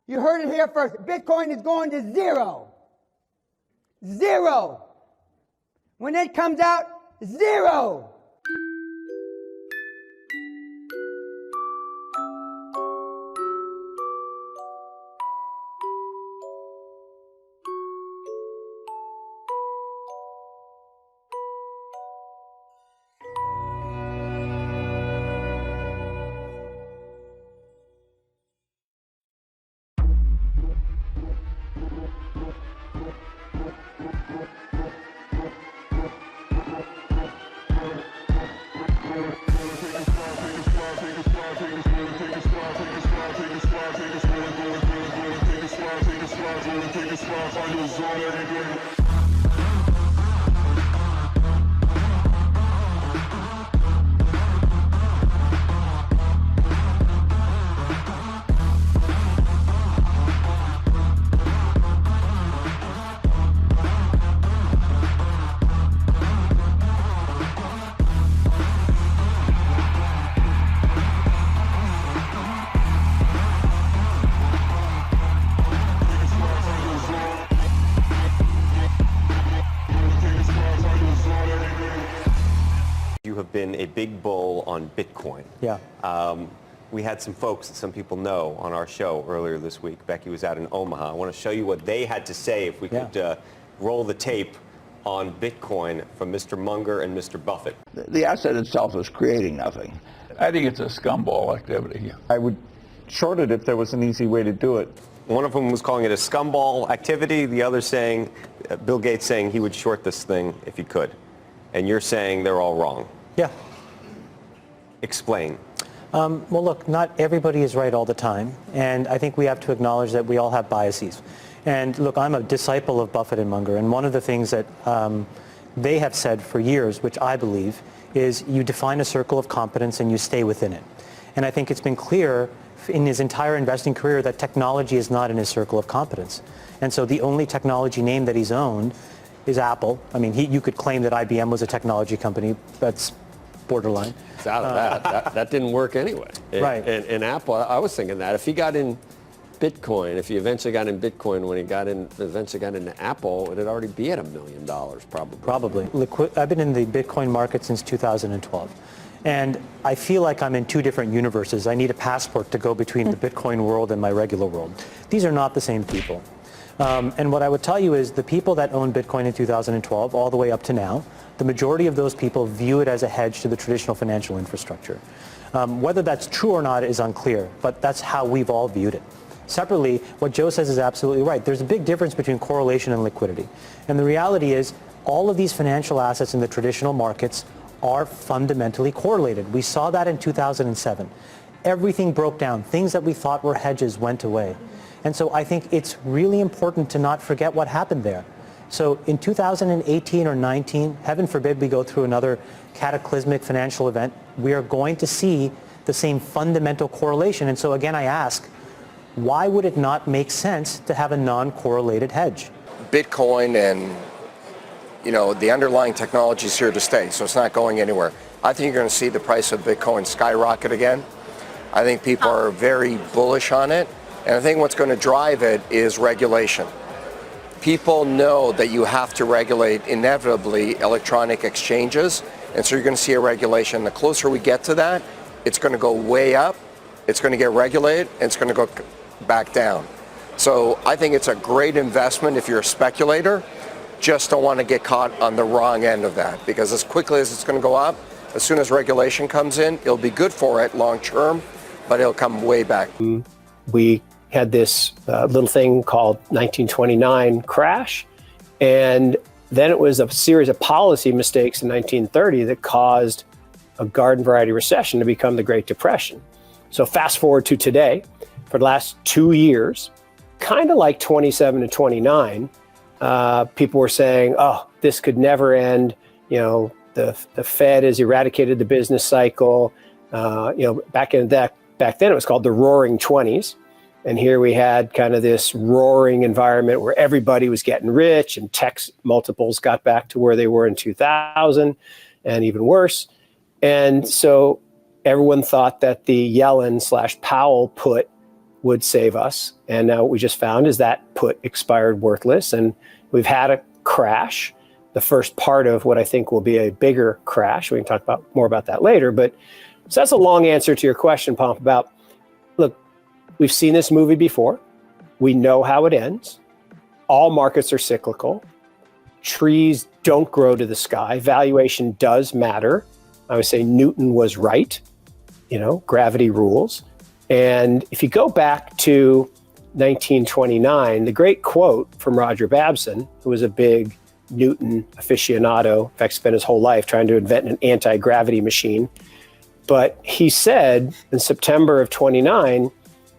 You heard it here first. Bitcoin is going to zero. Zero. When it comes out, zero. You have been a big bull on Bitcoin. Yeah. We had some folks that some people know on our show earlier this week. Becky was out in Omaha. I want to show you what they had to say if we could roll the tape on Bitcoin from Mr. Munger and Mr. Buffett. The asset itself is creating nothing. I think it's a scumball activity. I would short it if there was an easy way to do it. One of them was calling it a scumball activity. The other saying, Bill Gates saying he would short this thing if he could. And you're saying they're all wrong. Yeah. Explain. Well, look, not everybody is right all the time. And I think we have to acknowledge that we all have biases. And look, I'm a disciple of Buffett and Munger. And one of the things that they have said for years, which I believe, is you define a circle of competence and you stay within it. And I think it's been clear in his entire investing career that technology is not in his circle of competence. And so the only technology name that he's owned is Apple. I mean, you could claim that IBM was a technology company. That's borderline. It's out of that. That didn't work anyway. Right. And Apple, I was thinking that if he got in Bitcoin, if he eventually got in Bitcoin when he eventually got into Apple, it'd already be at $1 million probably. Probably. I've been in the Bitcoin market since 2012. And I feel like I'm in two different universes. I need a passport to go between the Bitcoin world and my regular world. These are not the same people. And what I would tell you is the people that owned Bitcoin in 2012 all the way up to now, the majority of those people view it as a hedge to the traditional financial infrastructure. Whether that's true or not is unclear, but that's how we've all viewed it. Separately, what Joe says is absolutely right. There's a big difference between correlation and liquidity. And the reality is all of these financial assets in the traditional markets are fundamentally correlated. We saw that in 2007. Everything broke down. Things that we thought were hedges went away. And so I think it's really important to not forget what happened there. So in 2018 or 19, heaven forbid we go through another cataclysmic financial event, we are going to see the same fundamental correlation. And so again, I ask, why would it not make sense to have a non-correlated hedge? Bitcoin and the underlying technology is here to stay, so it's not going anywhere. I think you're going to see the price of Bitcoin skyrocket again. I think people are very bullish on it, and I think what's going to drive it is regulation. People know that you have to regulate inevitably electronic exchanges, and so you're going to see a regulation. The closer we get to that, it's going to go way up, it's going to get regulated, and it's going to go back down. So I think it's a great investment if you're a speculator. Just don't want to get caught on the wrong end of that, because as quickly as it's going to go up, as soon as regulation comes in, it'll be good for it long term, but it'll come way back. We had this little thing called 1929 crash, and then it was a series of policy mistakes in 1930 that caused a garden variety recession to become the Great Depression. So fast forward to today, for the last 2 years, kind of like 27 to 29, people were saying, oh, this could never end. The Fed has eradicated the business cycle. Back then it was called the Roaring 20s. And here we had kind of this roaring environment where everybody was getting rich and tech multiples got back to where they were in 2000 and even worse. And so everyone thought that the Yellen / Powell put would save us. And now what we just found is that put expired worthless, and we've had a crash, the first part of what I think will be a bigger crash. We can talk more about that later. But so that's a long answer to your question, Pomp, about, look, we've seen this movie before. We know how it ends. All markets are cyclical. Trees don't grow to the sky. Valuation does matter. I would say Newton was right. Gravity rules. And if you go back to 1929, the great quote from Roger Babson, who was a big Newton aficionado, in fact, spent his whole life trying to invent an anti-gravity machine. But he said in September of 29,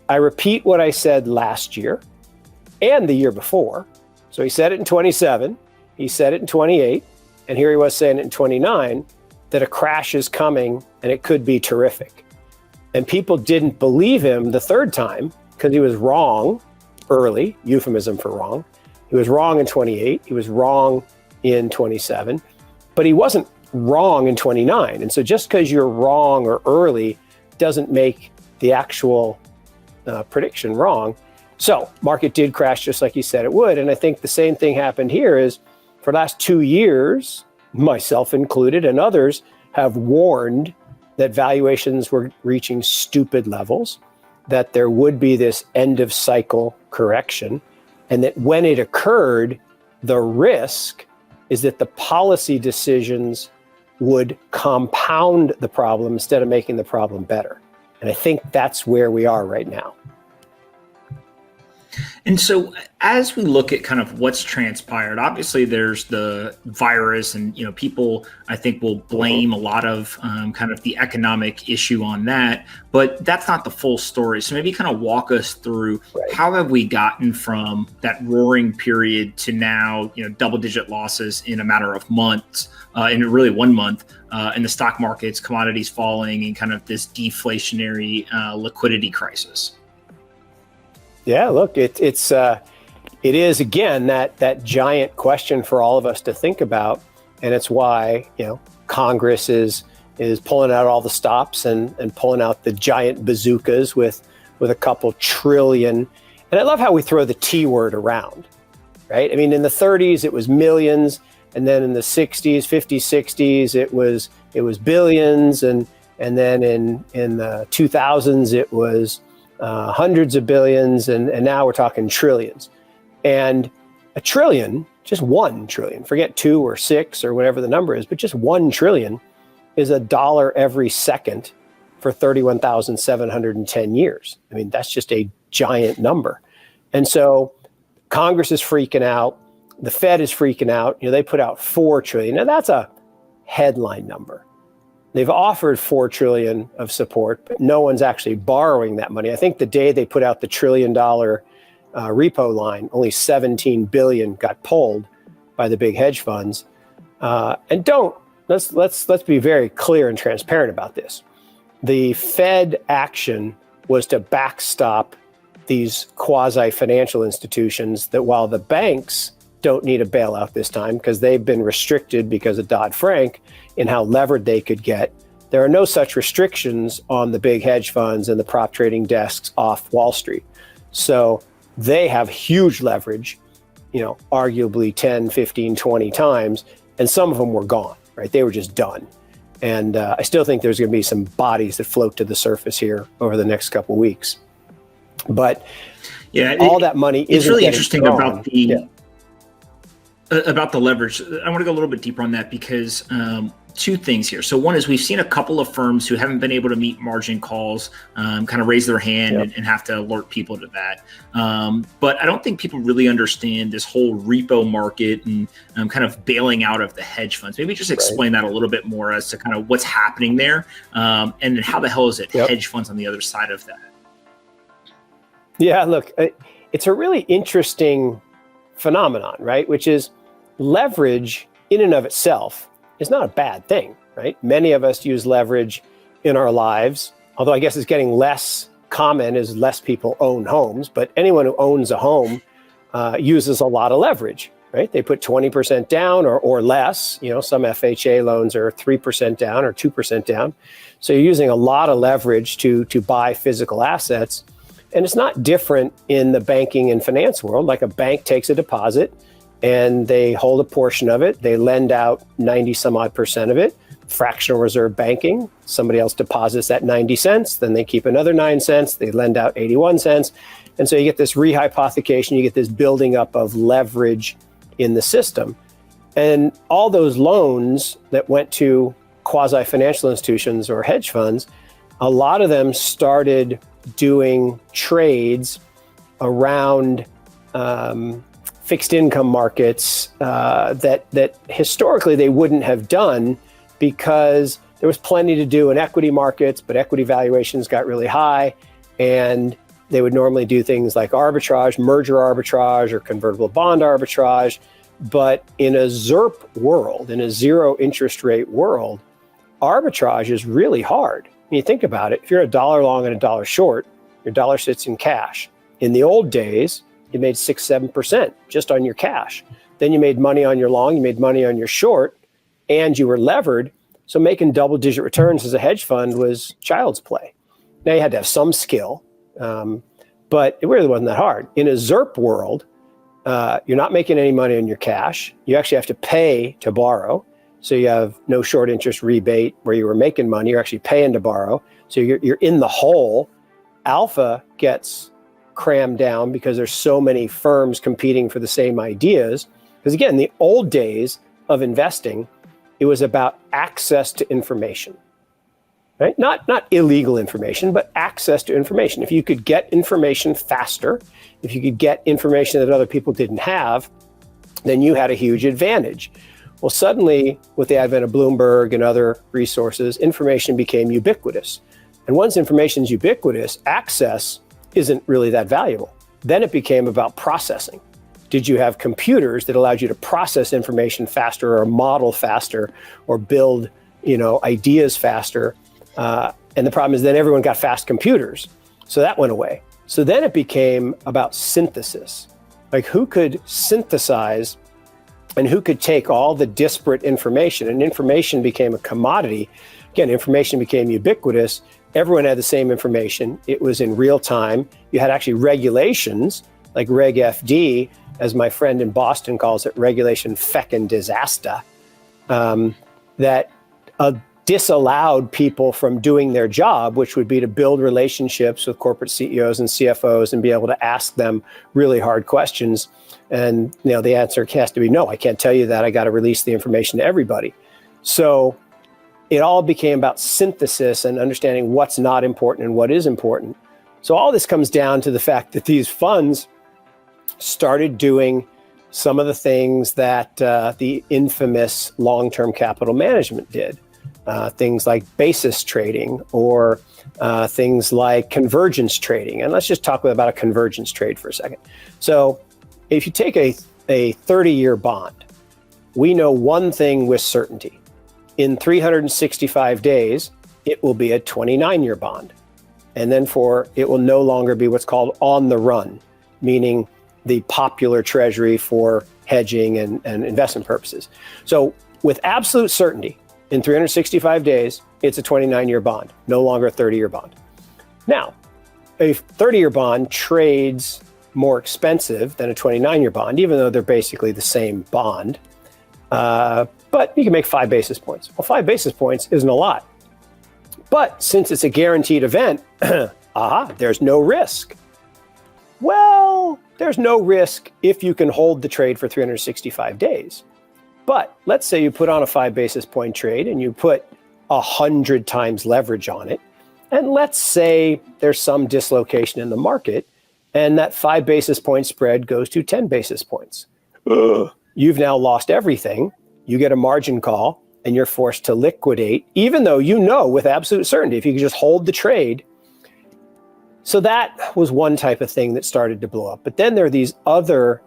I repeat what I said last year and the year before. So he said it in 27, he said it in 28, and here he was saying it in 29, that a crash is coming and it could be terrific. And people didn't believe him the third time because he was wrong early, euphemism for wrong. He was wrong in 28, he was wrong in 27, but he wasn't wrong in 29. And so just because you're wrong or early doesn't make the actual prediction wrong. So market did crash just like you said it would. And I think the same thing happened here is for the last 2 years, myself included and others have warned that valuations were reaching stupid levels, that there would be this end of cycle correction, and that when it occurred, the risk is that the policy decisions would compound the problem instead of making the problem better. And I think that's where we are right now. And so as we look at kind of what's transpired, obviously there's the virus and, people I think will blame a lot of kind of the economic issue on that, but that's not the full story. So maybe kind of walk us through how have we gotten from that roaring period to now, double-digit losses in a matter of months, in really 1 month, in the stock markets, commodities falling, and kind of this deflationary liquidity crisis. Yeah, look, it is again that giant question for all of us to think about, and it's why Congress is pulling out all the stops and pulling out the giant bazookas with a couple trillion. And I love how we throw the T word around, right? I mean, in the 30s it was millions, and then in the 60s, 50s, 60s it was billions, and then in the 2000s it was hundreds of billions, and now we're talking trillions. And a trillion, just 1 trillion, forget 2 or 6 or whatever the number is, but just 1 trillion is $1 every second for 31,710 years. I mean, that's just a giant number. And so Congress is freaking out. The Fed is freaking out. They put out 4 trillion. Now that's a headline number. They've offered 4 trillion of support, but no one's actually borrowing that money. I think the day they put out the $1 trillion repo line, only 17 billion got pulled by the big hedge funds. And let's be very clear and transparent about this. The Fed action was to backstop these quasi-financial institutions that, while the banks don't need a bailout this time because they've been restricted because of Dodd-Frank in how levered they could get, there are no such restrictions on the big hedge funds and the prop trading desks off Wall Street. So they have huge leverage, arguably 10, 15, 20 times, and some of them were gone, right? They were just done. And I still think there's going to be some bodies that float to the surface here over the next couple of weeks. But all that money is really interesting about the about the leverage. I want to go a little bit deeper on that because 2 things here. So one is we've seen a couple of firms who haven't been able to meet margin calls kind of raise their hand and have to alert people to that. But I don't think people really understand this whole repo market and kind of bailing out of the hedge funds. Maybe just explain that a little bit more as to kind of what's happening there and then how the hell is it hedge funds on the other side of that? Yeah, look, it's a really interesting phenomenon, right? Which is leverage in and of itself is not a bad thing, right? Many of us use leverage in our lives, although I guess it's getting less common as less people own homes, but anyone who owns a home uses a lot of leverage, right? They put 20% down or less. Some FHA loans are 3% down or 2% down. So you're using a lot of leverage to buy physical assets. And it's not different in the banking and finance world. Like a bank takes a deposit and they hold a portion of it. They lend out 90 some odd percent of it. Fractional reserve banking, somebody else deposits that 90 cents, then they keep another 9 cents, they lend out 81 cents. And so you get this rehypothecation, you get this building up of leverage in the system. And all those loans that went to quasi-financial institutions or hedge funds, a lot of them started doing trades around fixed income markets that historically they wouldn't have done, because there was plenty to do in equity markets, but equity valuations got really high, and they would normally do things like arbitrage, merger arbitrage, or convertible bond arbitrage. But in a ZIRP world, in a zero interest rate world, arbitrage is really hard. When you think about it, if you're a dollar long and a dollar short, your dollar sits in cash. In the old days, you made 6-7% just on your cash. Then you made money on your long, you made money on your short, and you were levered. So making double-digit returns as a hedge fund was child's play. Now you had to have some skill, but it really wasn't that hard. In a ZIRP world, you're not making any money on your cash. You actually have to pay to borrow. So you have no short interest rebate where you were making money. You're actually paying to borrow. So you're in the hole. Alpha gets crammed down because there's so many firms competing for the same ideas. Because again, the old days of investing, it was about access to information, right? Not illegal information, but access to information. If you could get information faster, if you could get information that other people didn't have, then you had a huge advantage. Well, suddenly, with the advent of Bloomberg and other resources, information became ubiquitous. And once information is ubiquitous, access isn't really that valuable. Then it became about processing. Did you have computers that allowed you to process information faster, or model faster, or build, ideas faster? And the problem is then everyone got fast computers. So that went away. So then it became about synthesis. Like, who could synthesize and who could take all the disparate information? And information became a commodity. Again, information became ubiquitous. Everyone had the same information. It was in real time. You had actually regulations like Reg FD, as my friend in Boston calls it, regulation feckin' disaster, that disallowed people from doing their job, which would be to build relationships with corporate CEOs and CFOs and be able to ask them really hard questions. And the answer has to be no, I can't tell you that. I got to release the information to everybody. So it all became about synthesis and understanding what's not important and what is important. So all this comes down to the fact that these funds started doing some of the things that the infamous long-term capital management did. Things like basis trading, or things like convergence trading. And let's just talk about a convergence trade for a second. So if you take a 30-year bond, we know one thing with certainty. In 365 days, it will be a 29-year bond. And then it will no longer be what's called on the run, meaning the popular treasury for hedging and investment purposes. So with absolute certainty, in 365 days, it's a 29-year bond, no longer a 30-year bond. Now, a 30-year bond trades more expensive than a 29-year bond, even though they're basically the same bond. But you can make 5 basis points. Well, 5 basis points isn't a lot. But since it's a guaranteed event, there's no risk. Well, there's no risk if you can hold the trade for 365 days. But let's say you put on a 5 basis point trade and you put 100 times leverage on it. And let's say there's some dislocation in the market and that 5 basis point spread goes to 10 basis points. You've now lost everything. You get a margin call and you're forced to liquidate, even though you know with absolute certainty if you could just hold the trade. So that was one type of thing that started to blow up. But then there are these other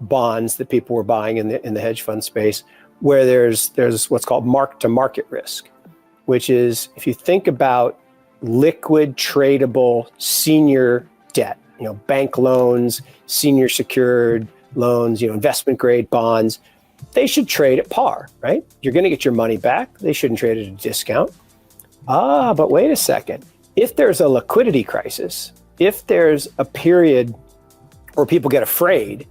bonds that people were buying in the hedge fund space, where there's what's called mark-to-market risk, which is, if you think about liquid tradable senior debt, bank loans, senior secured loans, investment grade bonds, they should trade at par, right? You're going to get your money back. They shouldn't trade at a discount. But wait a second. If there's a liquidity crisis if there's a period where people get afraid,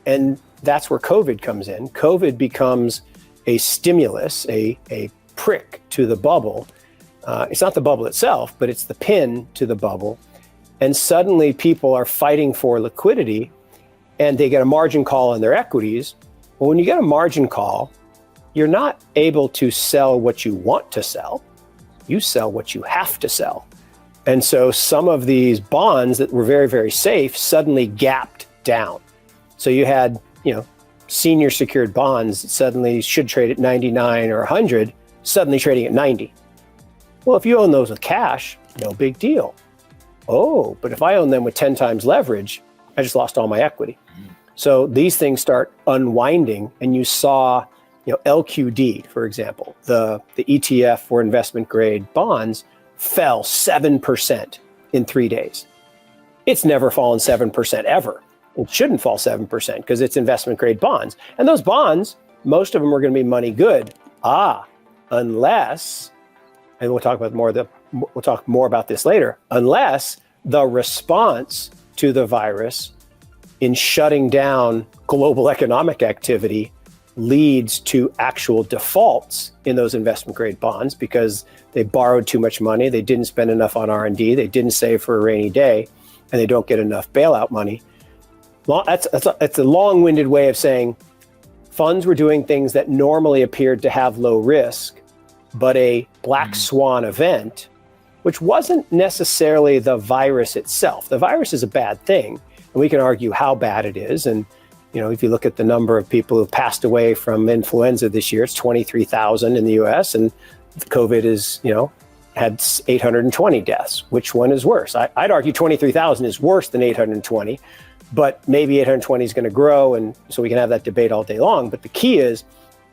and that's where COVID comes in, COVID becomes a stimulus, a prick to the bubble. It's not the bubble itself, but it's the pin to the bubble. And suddenly people are fighting for liquidity and they get a margin call on their equities. Well, when you get a margin call, you're not able to sell what you want to sell. You sell what you have to sell. And so some of these bonds that were very, very safe suddenly gapped down. So you had, senior secured bonds that suddenly should trade at 99 or 100, suddenly trading at 90. Well, if you own those with cash, no big deal. Oh, but if I own them with 10 times leverage, I just lost all my equity. So these things start unwinding, and you saw, LQD, for example, the ETF for investment grade bonds fell 7% in 3 days. It's never fallen 7% ever. It shouldn't fall 7% because it's investment grade bonds. And those bonds, most of them are going to be money good. Unless, and we'll talk more about this later, unless the response to the virus in shutting down global economic activity leads to actual defaults in those investment grade bonds because they borrowed too much money, they didn't spend enough on R&D, they didn't save for a rainy day, and they don't get enough bailout money. That's a long-winded way of saying funds were doing things that normally appeared to have low risk, but a black swan event, which wasn't necessarily the virus itself. The virus is a bad thing, and we can argue how bad it is. And if you look at the number of people who've passed away from influenza this year, it's 23,000 in the US, and COVID is, had 820 deaths. Which one is worse? I'd argue 23,000 is worse than 820, but maybe 820 is going to grow, and so we can have that debate all day long. But the key is,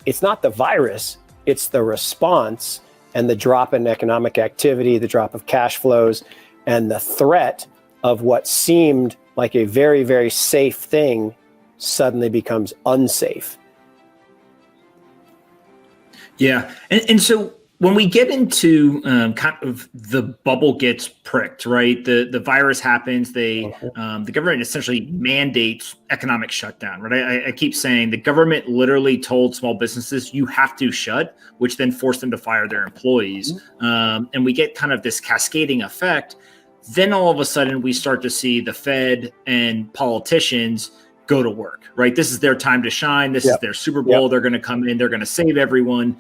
it's not the virus, it's the response and the drop in economic activity, the drop of cash flows, and the threat of what seemed like a very, very safe thing suddenly becomes unsafe. Yeah. And so when we get into kind of the bubble gets pricked, right? The virus happens, the government essentially mandates economic shutdown, right? I keep saying the government literally told small businesses, you have to shut, which then forced them to fire their employees. And we get kind of this cascading effect. Then all of a sudden we start to see the Fed and politicians go to work, right? This is their time to shine. This is their Super Bowl. They're going to come in. They're going to save everyone.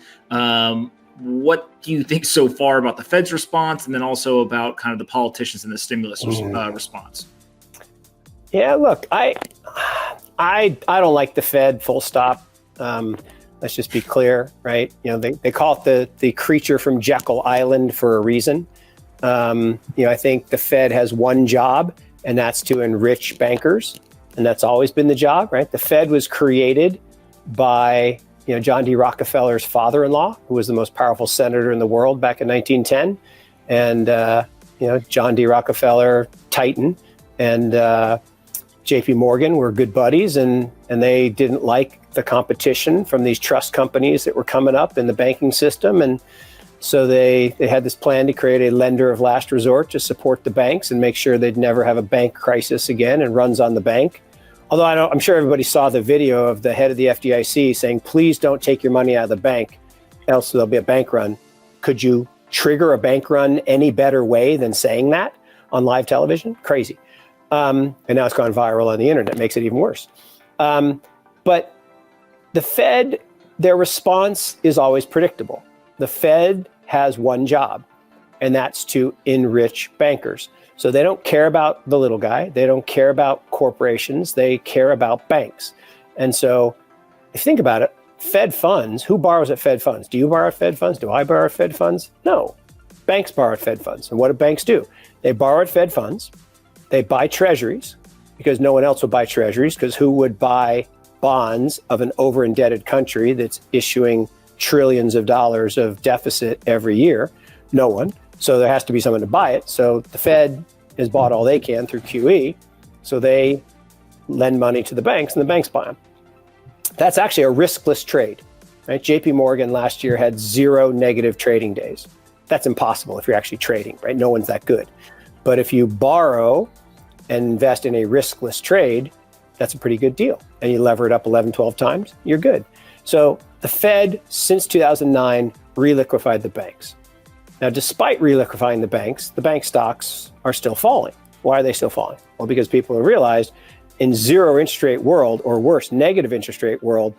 What do you think so far about the Fed's response, and then also about kind of the politicians and the stimulus response? Yeah, look, I don't like the Fed, full stop. Let's just be clear, right? They call it the creature from Jekyll Island for a reason. I think the Fed has one job, and that's to enrich bankers. And that's always been the job, right? The Fed was created by John D. Rockefeller's father-in-law, who was the most powerful senator in the world back in 1910. And, John D. Rockefeller, Titan, and JP Morgan were good buddies, and they didn't like the competition from these trust companies that were coming up in the banking system. And so they had this plan to create a lender of last resort to support the banks and make sure they'd never have a bank crisis again and runs on the bank. Although I'm sure everybody saw the video of the head of the FDIC saying, please don't take your money out of the bank, else there'll be a bank run. Could you trigger a bank run any better way than saying that on live television? Crazy. And now it's gone viral on the internet, makes it even worse. But the Fed, their response is always predictable. The Fed has one job, and that's to enrich bankers. So they don't care about the little guy. They don't care about corporations. They care about banks. And so if you think about it, Fed funds, who borrows at Fed funds? Do you borrow at Fed funds? Do I borrow at Fed funds? No. Banks borrow at Fed funds. And what do banks do? They borrow at Fed funds. They buy treasuries because no one else would buy treasuries, because who would buy bonds of an over-indebted country that's issuing trillions of dollars of deficit every year? No one. So there has to be someone to buy it. So the Fed has bought all they can through QE. So they lend money to the banks, and the banks buy them. That's actually a riskless trade, right? JP Morgan last year had 0 negative trading days. That's impossible if you're actually trading, right? No one's that good. But if you borrow and invest in a riskless trade, that's a pretty good deal. And you lever it up 11, 12 times, you're good. So the Fed, since 2009, reliquefied the banks. Now, despite reliquefying the banks, the bank stocks are still falling. Why are they still falling? Well, because people have realized in zero interest rate world, or worse, negative interest rate world,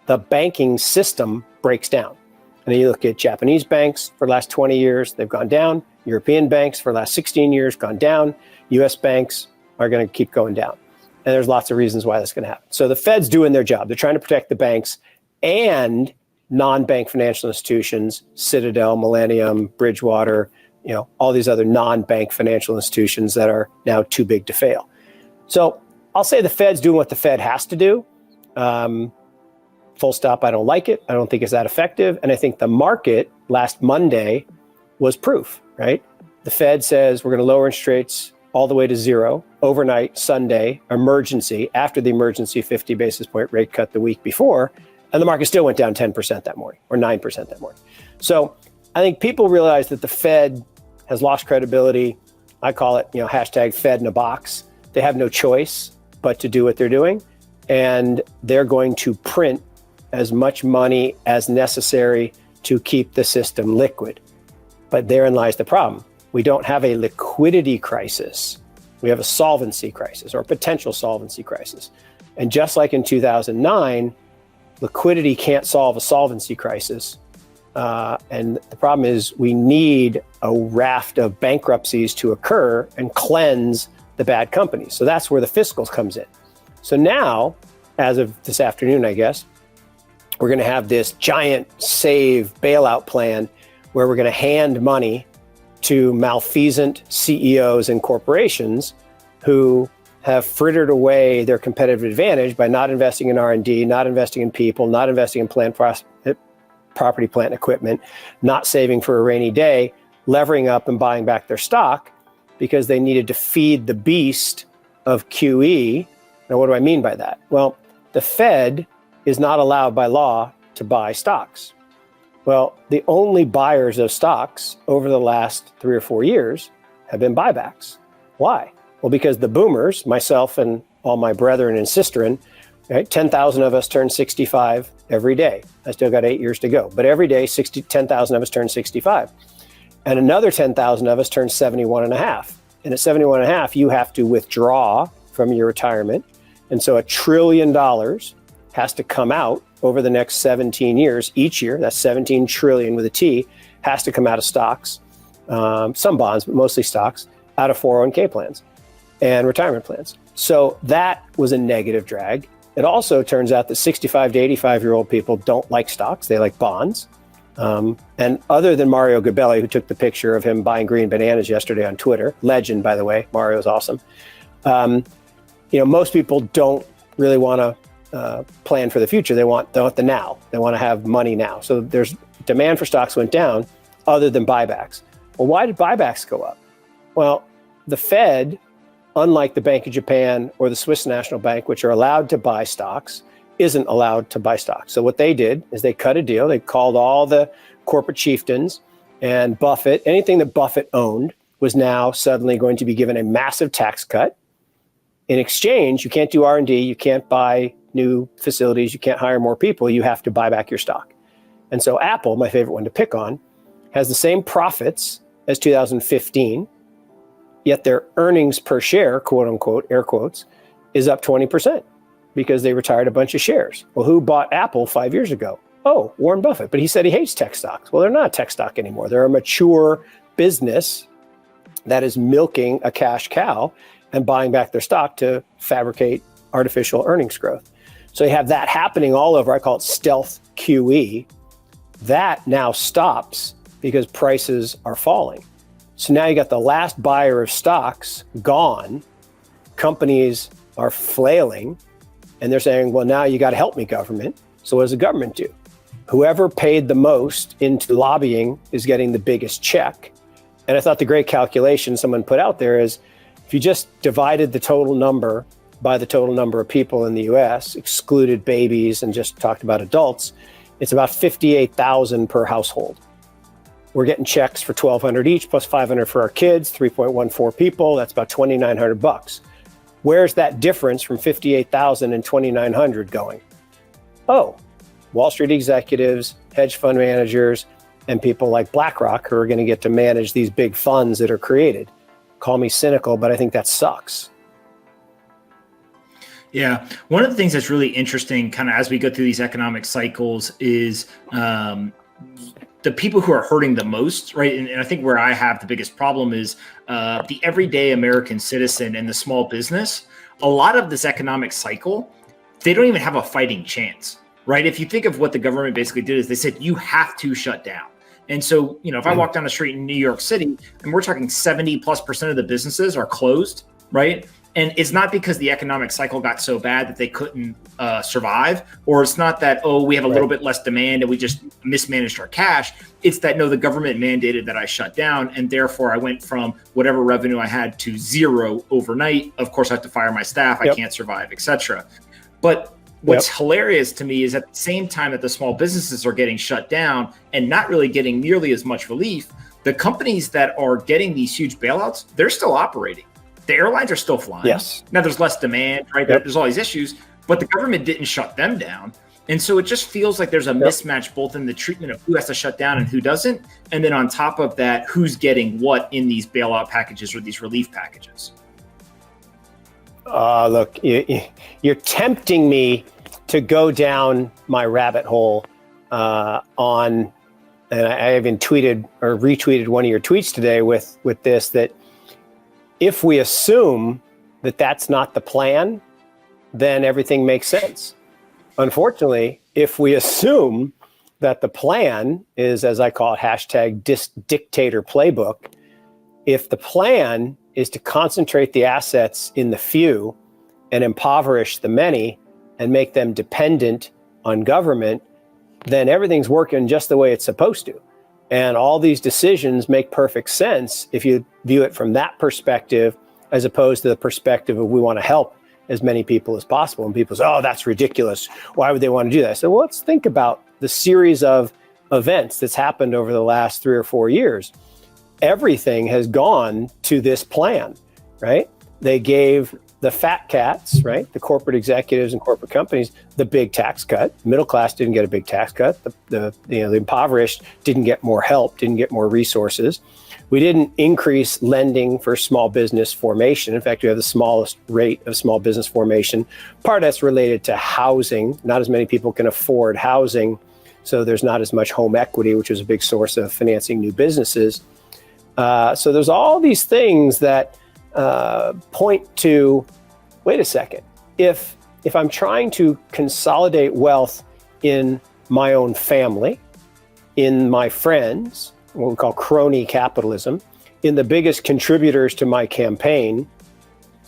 the banking system breaks down. And then you look at Japanese banks for the last 20 years, they've gone down. European banks for the last 16 years, gone down. US banks are going to keep going down. And there's lots of reasons why that's going to happen. So the Fed's doing their job. They're trying to protect the banks and non-bank financial institutions, Citadel, Millennium, Bridgewater, all these other non-bank financial institutions that are now too big to fail. So I'll say the Fed's doing what the Fed has to do. Full stop, I don't like it. I don't think it's that effective. And I think the market last Monday was proof, right? The Fed says we're going to lower interest rates all the way to zero overnight, Sunday, emergency, after the emergency 50 basis point rate cut the week before. And the market still went down 10% that morning, or 9% that morning. So I think people realize that the Fed has lost credibility. I call it, hashtag Fed in a box. They have no choice but to do what they're doing. And they're going to print as much money as necessary to keep the system liquid. But therein lies the problem. We don't have a liquidity crisis. We have a solvency crisis, or a potential solvency crisis. And just like in 2009, liquidity can't solve a solvency crisis. And the problem is we need a raft of bankruptcies to occur and cleanse the bad companies. So that's where the fiscal comes in. So now, as of this afternoon, I guess, we're going to have this giant save bailout plan where we're going to hand money to malfeasant CEOs and corporations who have frittered away their competitive advantage by not investing in R&D, not investing in people, not investing in property, plant, and equipment, not saving for a rainy day, levering up and buying back their stock because they needed to feed the beast of QE. Now, what do I mean by that? Well, the Fed is not allowed by law to buy stocks. Well, the only buyers of stocks over the last 3 or 4 years have been buybacks. Why? Well, because the boomers, myself and all my brethren and sisterin, right, 10,000 of us turn 65 every day. I still got 8 years to go. But every day, 10,000 of us turn 65. And another 10,000 of us turn 71 and a half. And at 71 and a half, you have to withdraw from your retirement. And so $1 trillion has to come out over the next 17 years. Each year, that's 17 trillion with a T, has to come out of stocks, some bonds, but mostly stocks, out of 401k plans and retirement plans. So that was a negative drag. It also turns out that 65 to 85-year-old people don't like stocks. They like bonds. And other than Mario Gabelli, who took the picture of him buying green bananas yesterday on Twitter, legend, by the way, Mario's awesome. Most people don't really want to plan for the future. They want the now. They want to have money now. So there's demand for stocks went down other than buybacks. Well, why did buybacks go up? Well, the Fed, unlike the Bank of Japan or the Swiss National Bank, which are allowed to buy stocks, isn't allowed to buy stocks. So what they did is they cut a deal. They called all the corporate chieftains, and Buffett, anything that Buffett owned was now suddenly going to be given a massive tax cut. In exchange, you can't do R&D, you can't buy new facilities, you can't hire more people, you have to buy back your stock. And so Apple, my favorite one to pick on, has the same profits as 2015, yet their earnings per share, quote unquote, air quotes, is up 20% because they retired a bunch of shares. Well, who bought Apple 5 years ago? Oh, Warren Buffett, but he said he hates tech stocks. Well, they're not a tech stock anymore. They're a mature business that is milking a cash cow and buying back their stock to fabricate artificial earnings growth. So you have that happening all over. I call it stealth QE. That now stops because prices are falling. So now you got the last buyer of stocks gone. Companies are flailing and they're saying, well, now you got to help me, government. So what does the government do? Whoever paid the most into lobbying is getting the biggest check. And I thought the great calculation someone put out there is if you just divided the total number by the total number of people in the US, excluded babies and just talked about adults, it's about 58,000 per household. we're getting checks for $1,200 each plus $500 for our kids, 3.14 people. That's about $2,900. Where's that difference from $58,000 and $2,900 going? Oh, Wall Street executives, hedge fund managers, and people like BlackRock who are going to get to manage these big funds that are created. Call me cynical, but I think that sucks. Yeah. One of the things that's really interesting kind of as we go through these economic cycles is the people who are hurting the most, right? And I think where I have the biggest problem is the everyday American citizen and the small business. A lot of this economic cycle, they don't even have a fighting chance, right? If you think of what the government basically did is they said, you have to shut down. And so, if I walk down the street in New York City and we're talking 70+% of the businesses are closed, right? And it's not because the economic cycle got so bad that they couldn't survive, or it's not that, we have a little bit less demand and we just mismanaged our cash. It's that, no, the government mandated that I shut down. And therefore I went from whatever revenue I had to zero overnight. Of course, I have to fire my staff. I can't survive, etc. But what's hilarious to me is at the same time that the small businesses are getting shut down and not really getting nearly as much relief, the companies that are getting these huge bailouts, they're still operating. The airlines are still flying. Yes. Now there's less demand, right? There's all these issues, but the government didn't shut them down. And so it just feels like there's a mismatch both in the treatment of who has to shut down and who doesn't. And then on top of that, who's getting what in these bailout packages or these relief packages. Look, you're tempting me to go down my rabbit hole and I even tweeted or retweeted one of your tweets today with this, that if we assume that that's not the plan, then everything makes sense. Unfortunately, if we assume that the plan is, as I call it, hashtag dictator playbook, if the plan is to concentrate the assets in the few and impoverish the many and make them dependent on government, then everything's working just the way it's supposed to. And all these decisions make perfect sense if you view it from that perspective, as opposed to the perspective of we want to help as many people as possible. And people say, oh, that's ridiculous. Why would they want to do that? So let's think about the series of events that's happened over the last 3 or 4 years. Everything has gone to this plan, right? They gave the fat cats, right, the corporate executives and corporate companies, the big tax cut. The middle class didn't get a big tax cut. The impoverished didn't get more help, didn't get more resources. We didn't increase lending for small business formation. In fact, we have the smallest rate of small business formation. Part of that's related to housing. Not as many people can afford housing, so there's not as much home equity, which is a big source of financing new businesses. So there's all these things that point to, wait a second, if I'm trying to consolidate wealth in my own family, in my friends, what we call crony capitalism, in the biggest contributors to my campaign,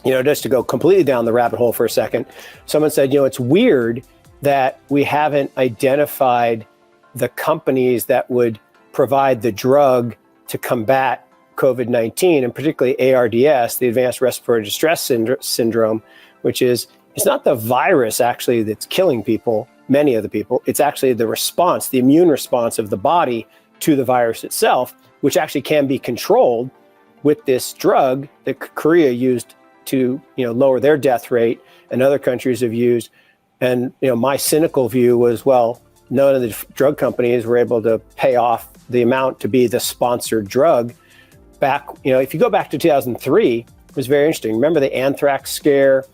just to go completely down the rabbit hole for a second, someone said, it's weird that we haven't identified the companies that would provide the drug to combat COVID-19, and particularly ARDS, the Advanced Respiratory Distress Syndrome, which is, it's not the virus actually that's killing people, many of the people, it's actually the response, the immune response of the body to the virus itself, which actually can be controlled with this drug that Korea used to, lower their death rate, and other countries have used. And, my cynical view was, well, none of the drug companies were able to pay off the amount to be the sponsored drug. Back, if you go back to 2003, it was very interesting. Remember the anthrax scare?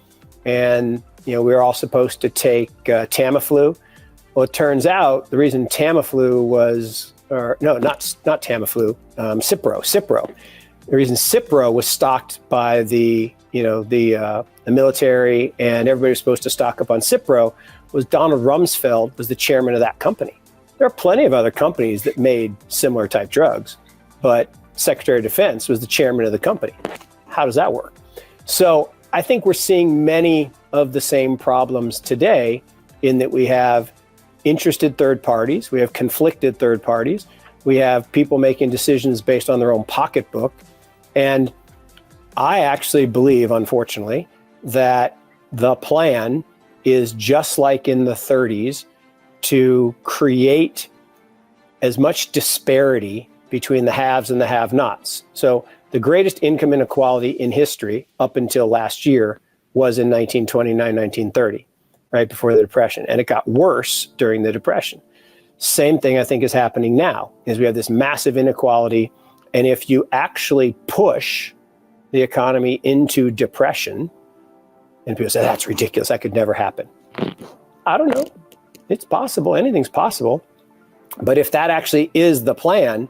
And, we were all supposed to take Tamiflu. Well, it turns out the reason Tamiflu was, not Tamiflu, Cipro. The reason Cipro was stocked by the military and everybody was supposed to stock up on Cipro was Donald Rumsfeld was the chairman of that company. There are plenty of other companies that made similar type drugs, but Secretary of Defense was the chairman of the company. How does that work? So I think we're seeing many of the same problems today, in that we have interested third parties, we have conflicted third parties, we have people making decisions based on their own pocketbook. And I actually believe, unfortunately, that the plan is just like in the 30s, to create as much disparity between the haves and the have-nots. So the greatest income inequality in history up until last year was in 1929, 1930, right before the Depression. And it got worse during the Depression. Same thing I think is happening now, is we have this massive inequality. And if you actually push the economy into depression, and people say, that's ridiculous, that could never happen. I don't know. It's possible. Anything's possible. But if that actually is the plan,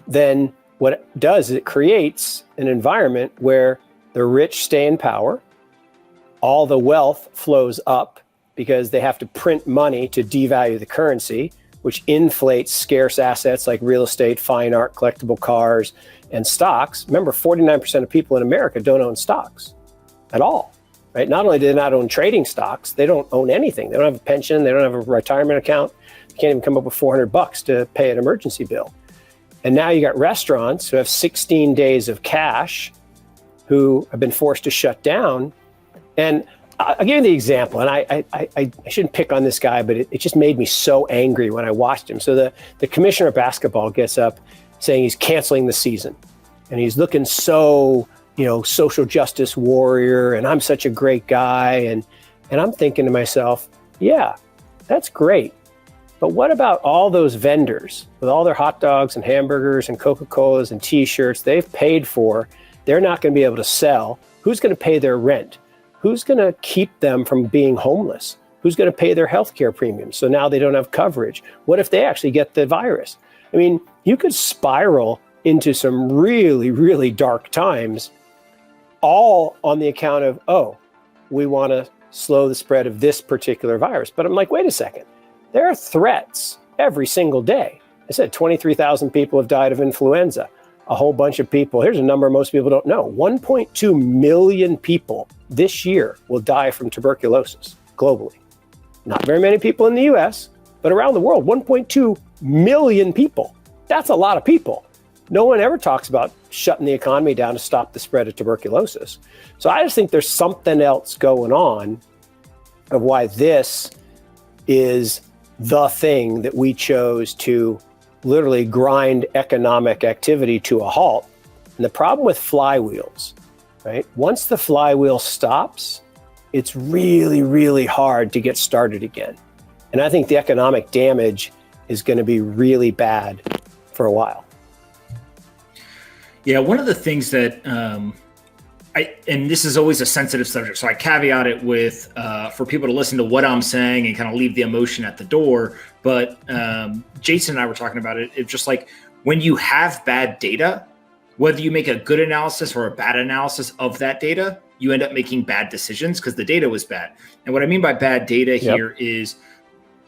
then what it does is it creates an environment where the rich stay in power, all the wealth flows up because they have to print money to devalue the currency, which inflates scarce assets like real estate, fine art, collectible cars, and stocks. Remember, 49% of people in America don't own stocks at all, right? Not only do they not own trading stocks, they don't own anything. They don't have a pension. They don't have a retirement account. They can't even come up with $400 to pay an emergency bill. And now you got restaurants who have 16 days of cash who have been forced to shut down. And I'll give you the example, and I shouldn't pick on this guy, but it just made me so angry when I watched him. So the commissioner of basketball gets up saying he's canceling the season. And he's looking so, social justice warrior, and I'm such a great guy. And I'm thinking to myself, yeah, that's great. But what about all those vendors with all their hot dogs and hamburgers and Coca-Colas and T-shirts they've paid for? They're not going to be able to sell. Who's going to pay their rent? Who's going to keep them from being homeless? Who's going to pay their healthcare premiums? So now they don't have coverage. What if they actually get the virus? I mean, you could spiral into some really, really dark times, all on the account of, we want to slow the spread of this particular virus. But I'm like, wait a second. There are threats every single day. I said 23,000 people have died of influenza. A whole bunch of people, here's a number most people don't know, 1.2 million people this year will die from tuberculosis globally. Not very many people in the US, but around the world, 1.2 million people. That's a lot of people. No one ever talks about shutting the economy down to stop the spread of tuberculosis. So I just think there's something else going on of why this is the thing that we chose to literally grind economic activity to a halt. And the problem with flywheels, right? Once the flywheel stops, it's really, really hard to get started again. And I think the economic damage is going to be really bad for a while. Yeah, one of the things that and this is always a sensitive subject, so I caveat it with for people to listen to what I'm saying and kind of leave the emotion at the door. But Jason and I were talking about it. It's just like when you have bad data, whether you make a good analysis or a bad analysis of that data, you end up making bad decisions because the data was bad. And what I mean by bad data here is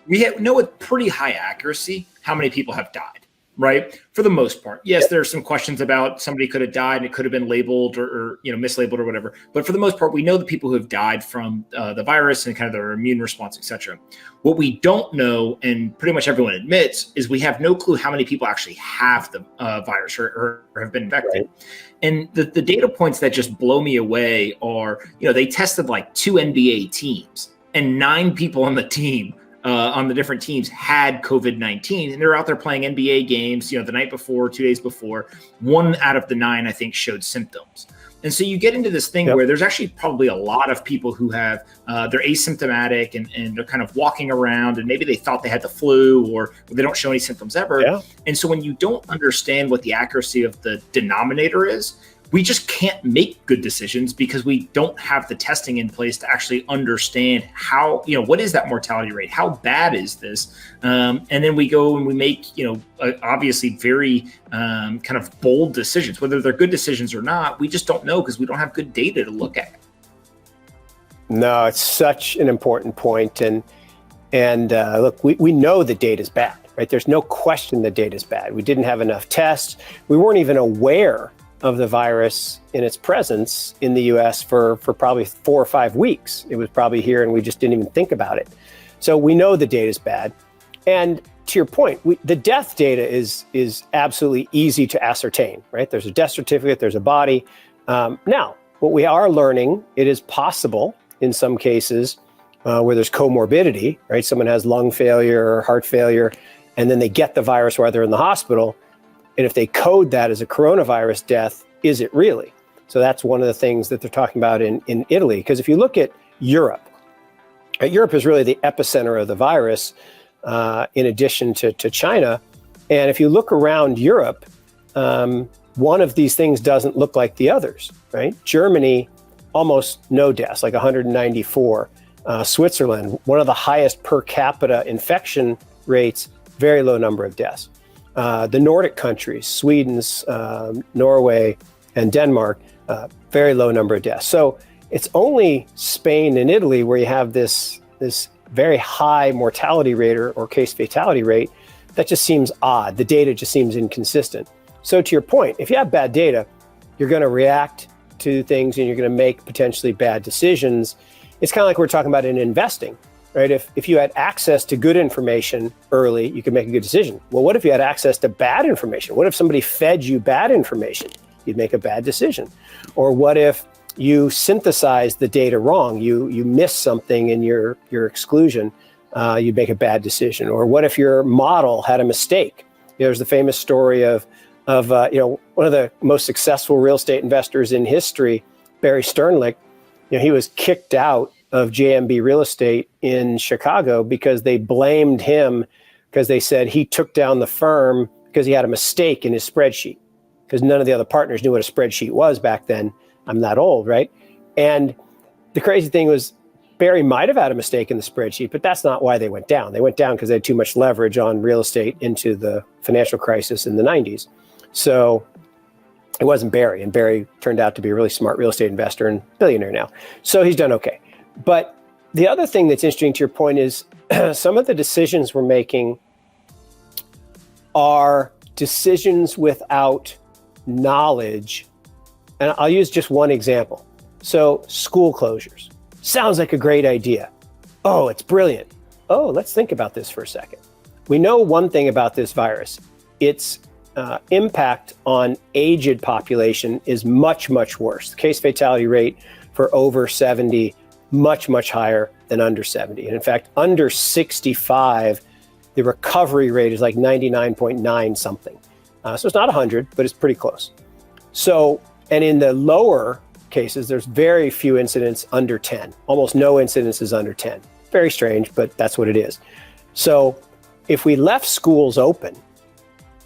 we know with pretty high accuracy how many people have died, right? For the most part. Yes, there are some questions about somebody could have died and it could have been labeled or mislabeled or whatever. But for the most part, we know the people who have died from the virus and kind of their immune response, et cetera. What we don't know, and pretty much everyone admits, is we have no clue how many people actually have the virus or have been infected. Right. And the data points that just blow me away are, they tested like 2 NBA teams and 9 people on the team on the different teams had COVID-19, and they're out there playing NBA games, the night before, 2 days before. 1 out of the 9, I think, showed symptoms. And so you get into this thing where there's actually probably a lot of people who have, they're asymptomatic and they're kind of walking around and maybe they thought they had the flu or they don't show any symptoms ever. Yeah. And so when you don't understand what the accuracy of the denominator is, we just can't make good decisions because we don't have the testing in place to actually understand how, what is that mortality rate? How bad is this? And then we go and we make, obviously very kind of bold decisions, whether they're good decisions or not. We just don't know because we don't have good data to look at. No, it's such an important point. And look, we know the data is bad, right? There's no question the data is bad. We didn't have enough tests. We weren't even aware of the virus in its presence in the US for probably 4 or 5 weeks. It was probably here and we just didn't even think about it. So we know the data is bad. And to your point, the death data is absolutely easy to ascertain, right? There's a death certificate, there's a body. Now, what we are learning, it is possible in some cases where there's comorbidity, right? Someone has lung failure or heart failure, and then they get the virus while they're in the hospital. And if they code that as a coronavirus death, is it really? So that's one of the things that they're talking about in Italy. Because if you look at Europe, Europe is really the epicenter of the virus, in addition to China. And if you look around Europe, one of these things doesn't look like the others, right? Germany, almost no deaths, like 194. Switzerland, one of the highest per capita infection rates, very low number of deaths. The Nordic countries, Sweden, Norway, and Denmark, very low number of deaths. So it's only Spain and Italy where you have this very high mortality rate or case fatality rate. That just seems odd. The data just seems inconsistent. So to your point, if you have bad data, you're going to react to things and you're going to make potentially bad decisions. It's kind of like we're talking about in investing, right? If you had access to good information early, you could make a good decision. Well, what if you had access to bad information? What if somebody fed you bad information? You'd make a bad decision. Or what if you synthesized the data wrong? You missed something in your exclusion, you'd make a bad decision. Or what if your model had a mistake? There's the famous story of one of the most successful real estate investors in history, Barry Sternlicht. He was kicked out of JMB Real Estate in Chicago because they blamed him because they said he took down the firm because he had a mistake in his spreadsheet, because none of the other partners knew what a spreadsheet was back then. I'm that old, right? And the crazy thing was Barry might have had a mistake in the spreadsheet, but that's not why they went down. They went down because they had too much leverage on real estate into the financial crisis in the 90s. So it wasn't Barry, and Barry turned out to be a really smart real estate investor and billionaire now. So he's done okay. But the other thing that's interesting to your point is some of the decisions we're making are decisions without knowledge. And I'll use just one example. So school closures. Sounds like a great idea. Oh, it's brilliant. Oh, let's think about this for a second. We know one thing about this virus. Its impact on aged population is much, much worse. The case fatality rate for over 70, much, much higher than under 70. And in fact, under 65, the recovery rate is like 99.9 something. So it's not 100, but it's pretty close. So, and in the lower cases, there's very few incidents under 10, almost no incidences under 10. Very strange, but that's what it is. So if we left schools open,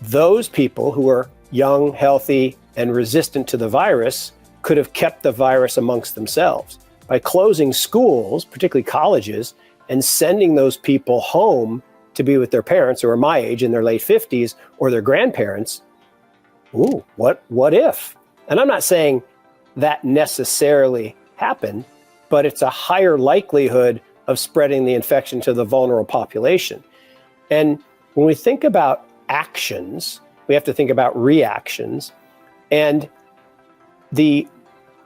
those people who are young, healthy, and resistant to the virus could have kept the virus amongst themselves. By closing schools, particularly colleges, and sending those people home to be with their parents who are my age in their late 50s or their grandparents, what if? And I'm not saying that necessarily happened, but it's a higher likelihood of spreading the infection to the vulnerable population. And when we think about actions, we have to think about reactions. And the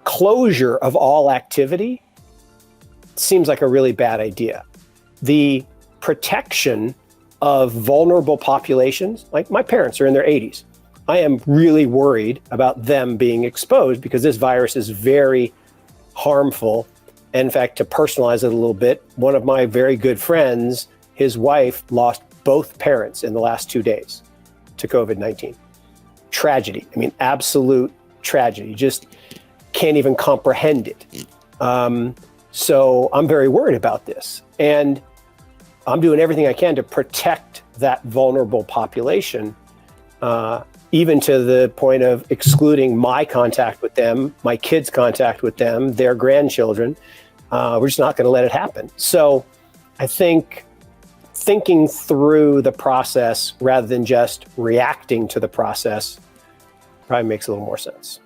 closure of all activity seems like a really bad idea. The protection of vulnerable populations, like my parents are in their 80s. I am really worried about them being exposed because this virus is very harmful. And in fact, to personalize it a little bit, one of my very good friends, his wife lost both parents in the last 2 days to COVID-19. Tragedy. I mean, absolute tragedy. You just can't even comprehend it. So I'm very worried about this. And I'm doing everything I can to protect that vulnerable population, even to the point of excluding my contact with them, my kids' contact with them, their grandchildren. We're just not going to let it happen. So I think thinking through the process rather than just reacting to the process probably makes a little more sense.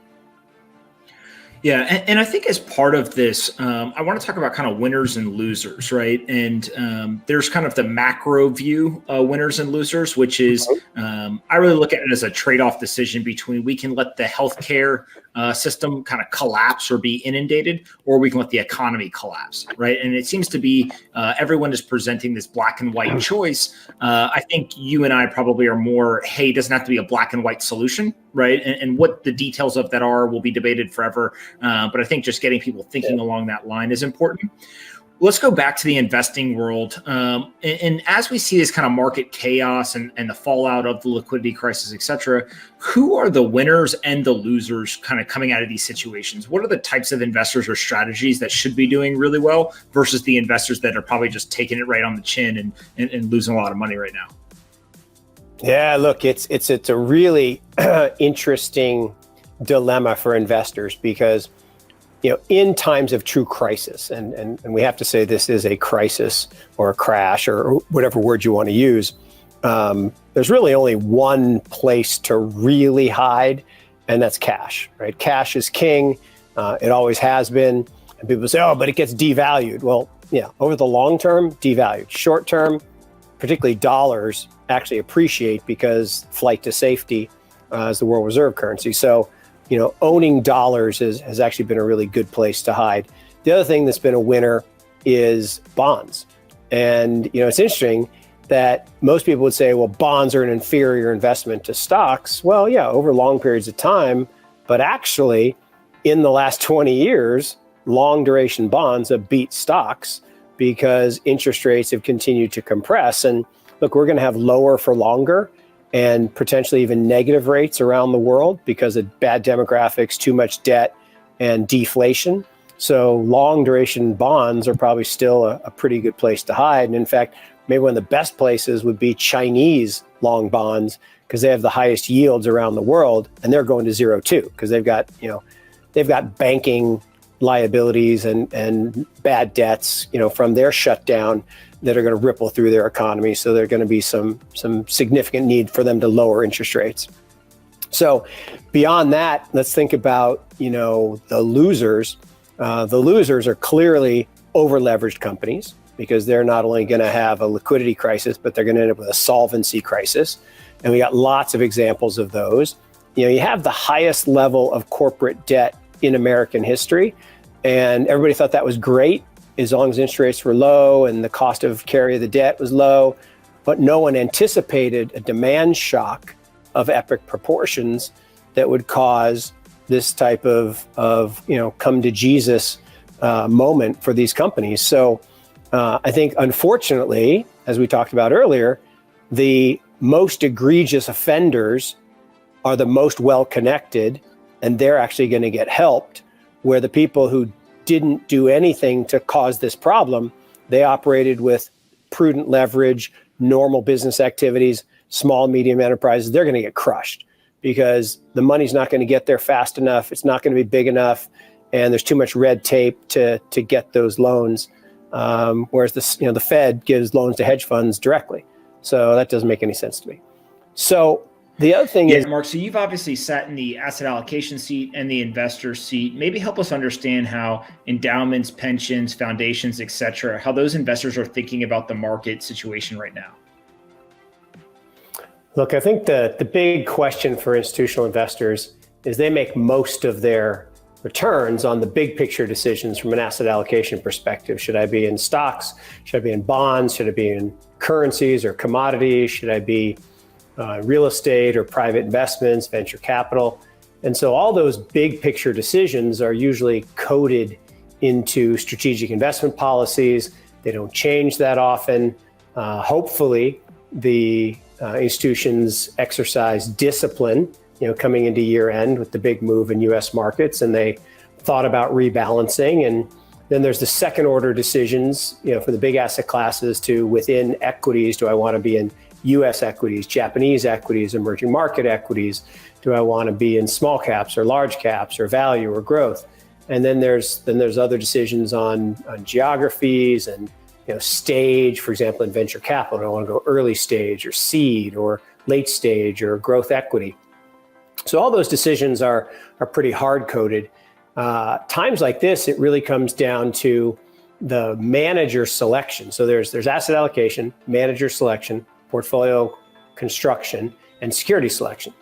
Yeah, and I think as part of this, I want to talk about kind of winners and losers, right? And there's kind of the macro view, winners and losers, which is I really look at it as a trade-off decision between we can let the healthcare system kind of collapse or be inundated, or we can let the economy collapse, right? And it seems to be everyone is presenting this black and white choice. I think you and I probably are more, hey, it doesn't have to be a black and white solution, right? And what the details of that are will be debated forever. But I think just getting people thinking along that line is important. let's go back to the investing world. And as we see this kind of market chaos and the fallout of the liquidity crisis, et cetera, who are the winners and the losers kind of coming out of these situations? What are the types of investors or strategies that should be doing really well versus the investors that are probably just taking it right on the chin and losing a lot of money right now? Yeah, look, it's a really interesting dilemma for investors because, in times of true crisis, and we have to say this is a crisis or a crash or whatever word you want to use, there's really only one place to really hide, and that's cash, right? Cash is king. It always has been. And people say, oh, but it gets devalued. Well, yeah, over the long term, devalued. Short term, particularly dollars, actually appreciate because flight to safety is the world reserve currency. So, owning dollars has actually been a really good place to hide. The other thing that's been a winner is bonds. And, it's interesting that most people would say, well, bonds are an inferior investment to stocks. Well, yeah, over long periods of time. But actually, in the last 20 years, long duration bonds have beat stocks because interest rates have continued to compress. And look, we're going to have lower for longer and potentially even negative rates around the world because of bad demographics, too much debt, and deflation. So long duration bonds are probably still a pretty good place to hide. And in fact, maybe one of the best places would be Chinese long bonds because they have the highest yields around the world, and they're going to zero too because they've got banking liabilities and bad debts, from their shutdown that are going to ripple through their economy. So there's going to be some significant need for them to lower interest rates. So beyond that, let's think about, the losers. The losers are clearly over-leveraged companies because they're not only going to have a liquidity crisis, but they're going to end up with a solvency crisis. And we got lots of examples of those. You have the highest level of corporate debt in American history. And everybody thought that was great as long as interest rates were low and the cost of carry of the debt was low. But no one anticipated a demand shock of epic proportions that would cause this type of come to Jesus moment for these companies. So I think, unfortunately, as we talked about earlier, the most egregious offenders are the most well-connected, and they're actually going to get helped, where the people who didn't do anything to cause this problem, they operated with prudent leverage, normal business activities, small, medium enterprises, they're going to get crushed because the money's not going to get there fast enough. It's not going to be big enough. And there's too much red tape to get those loans. Whereas the Fed gives loans to hedge funds directly. So that doesn't make any sense to me. So the other thing is, Mark, so you've obviously sat in the asset allocation seat and the investor seat. Maybe help us understand how endowments, pensions, foundations, et cetera, how those investors are thinking about the market situation right now. Look, I think the big question for institutional investors is they make most of their returns on the big picture decisions from an asset allocation perspective. Should I be in stocks? Should I be in bonds? Should I be in currencies or commodities? Should I be real estate or private investments, venture capital? And so all those big picture decisions are usually coded into strategic investment policies. They don't change that often. Hopefully, the institutions exercise discipline, coming into year end with the big move in U.S. markets, and they thought about rebalancing. And then there's the second order decisions, for the big asset classes to within equities. Do I want to be in U.S. equities, Japanese equities, emerging market equities? Do I want to be in small caps or large caps or value or growth? And then there's other decisions on geographies and stage, for example, in venture capital. Do I want to go early stage or seed or late stage or growth equity? So all those decisions are pretty hard coded. Times like this, it really comes down to the manager selection. So there's asset allocation, manager selection, portfolio construction, and security selection.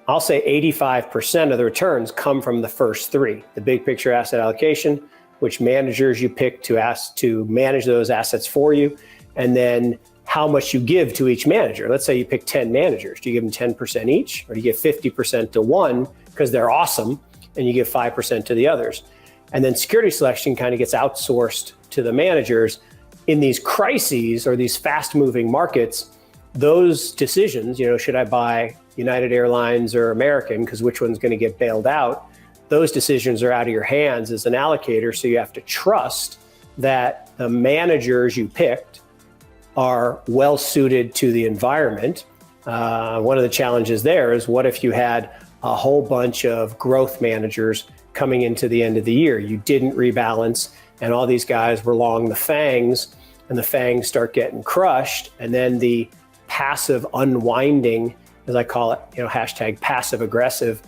I'll say 85% of the returns come from the first three: the big picture asset allocation, which managers you pick to manage those assets for you, and then how much you give to each manager. Let's say you pick 10 managers. Do you give them 10% each, or do you give 50% to one because they're awesome and you give 5% to the others? And then security selection kind of gets outsourced to the managers. In these crises or these fast-moving markets, those decisions, should I buy United Airlines or American, because which one's going to get bailed out, those decisions are out of your hands as an allocator. So you have to trust that the managers you picked are well suited to the environment. One of the challenges there is, what if you had a whole bunch of growth managers coming into the end of the year? You didn't rebalance, and all these guys were long the fangs, and the fangs start getting crushed, and then the passive unwinding, as I call it, hashtag passive aggressive,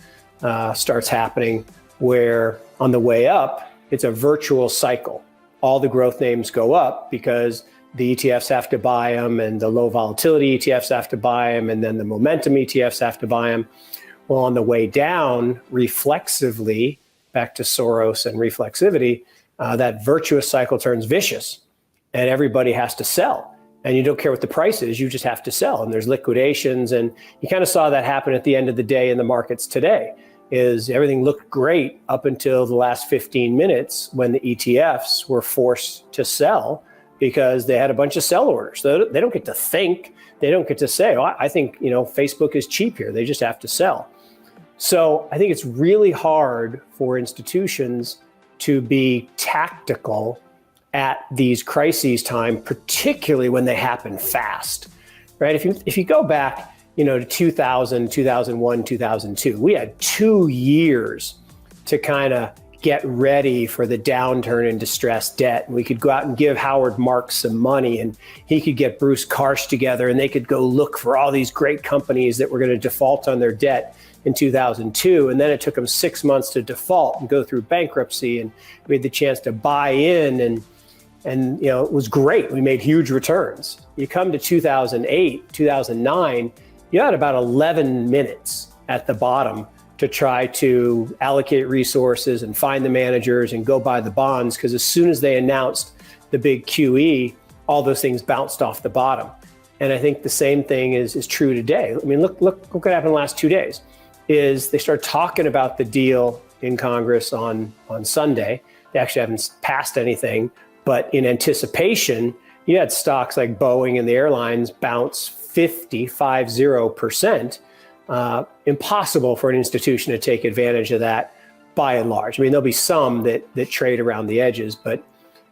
starts happening, where on the way up, it's a virtual cycle. All the growth names go up because the ETFs have to buy them, and the low volatility ETFs have to buy them, and then the momentum ETFs have to buy them. Well, on the way down, reflexively, back to Soros and reflexivity, that virtuous cycle turns vicious, and everybody has to sell. And you don't care what the price is, you just have to sell. And there's liquidations, and you kind of saw that happen at the end of the day in the markets today. Is everything looked great up until the last 15 minutes when the ETFs were forced to sell because they had a bunch of sell orders. So they don't get to think, they don't get to say, oh, I think Facebook is cheap here. They just have to sell. So I think it's really hard for institutions to be tactical at these crises time, particularly when they happen fast, right? If you go back, to 2000, 2001, 2002, we had 2 years to kind of get ready for the downturn in distressed debt. And we could go out and give Howard Marks some money, and he could get Bruce Karsh together, and they could go look for all these great companies that were going to default on their debt in 2002. And then it took them 6 months to default and go through bankruptcy. And we had the chance to buy in, and it was great. We made huge returns. You come to 2008, 2009, you had about 11 minutes at the bottom to try to allocate resources and find the managers and go buy the bonds, because as soon as they announced the big QE, all those things bounced off the bottom. And I think the same thing is true today. I mean, look what happened in the last 2 days. Is they start talking about the deal in Congress on Sunday. They actually haven't passed anything, but in anticipation, you had stocks like Boeing and the airlines bounce 50%. Impossible for an institution to take advantage of that by and large. I mean, there'll be some that trade around the edges, but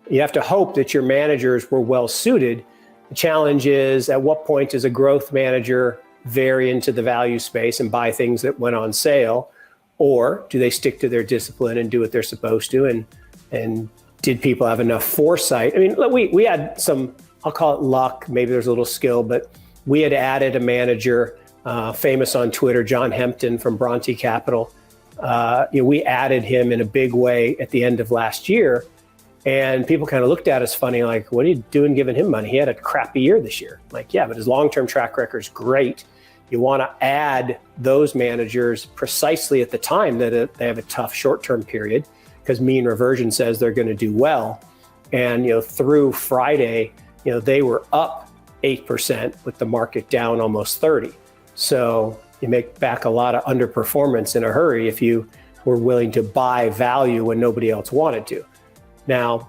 you have to hope that your managers were well suited. The challenge is, at what point does a growth manager vary into the value space and buy things that went on sale? Or do they stick to their discipline and do what they're supposed to? And did people have enough foresight? I mean, we had some, I'll call it luck, maybe there's a little skill, but we had added a manager, famous on Twitter, John Hempton from Bronte Capital. We added him in a big way at the end of last year. And people kind of looked at us funny, like, what are you doing giving him money? He had a crappy year this year. Like, yeah, but his long-term track record is great. You want to add those managers precisely at the time that they have a tough short-term period, because mean reversion says they're going to do well. And, through Friday, they were up 8% with the market down almost 30. So you make back a lot of underperformance in a hurry if you were willing to buy value when nobody else wanted to. Now,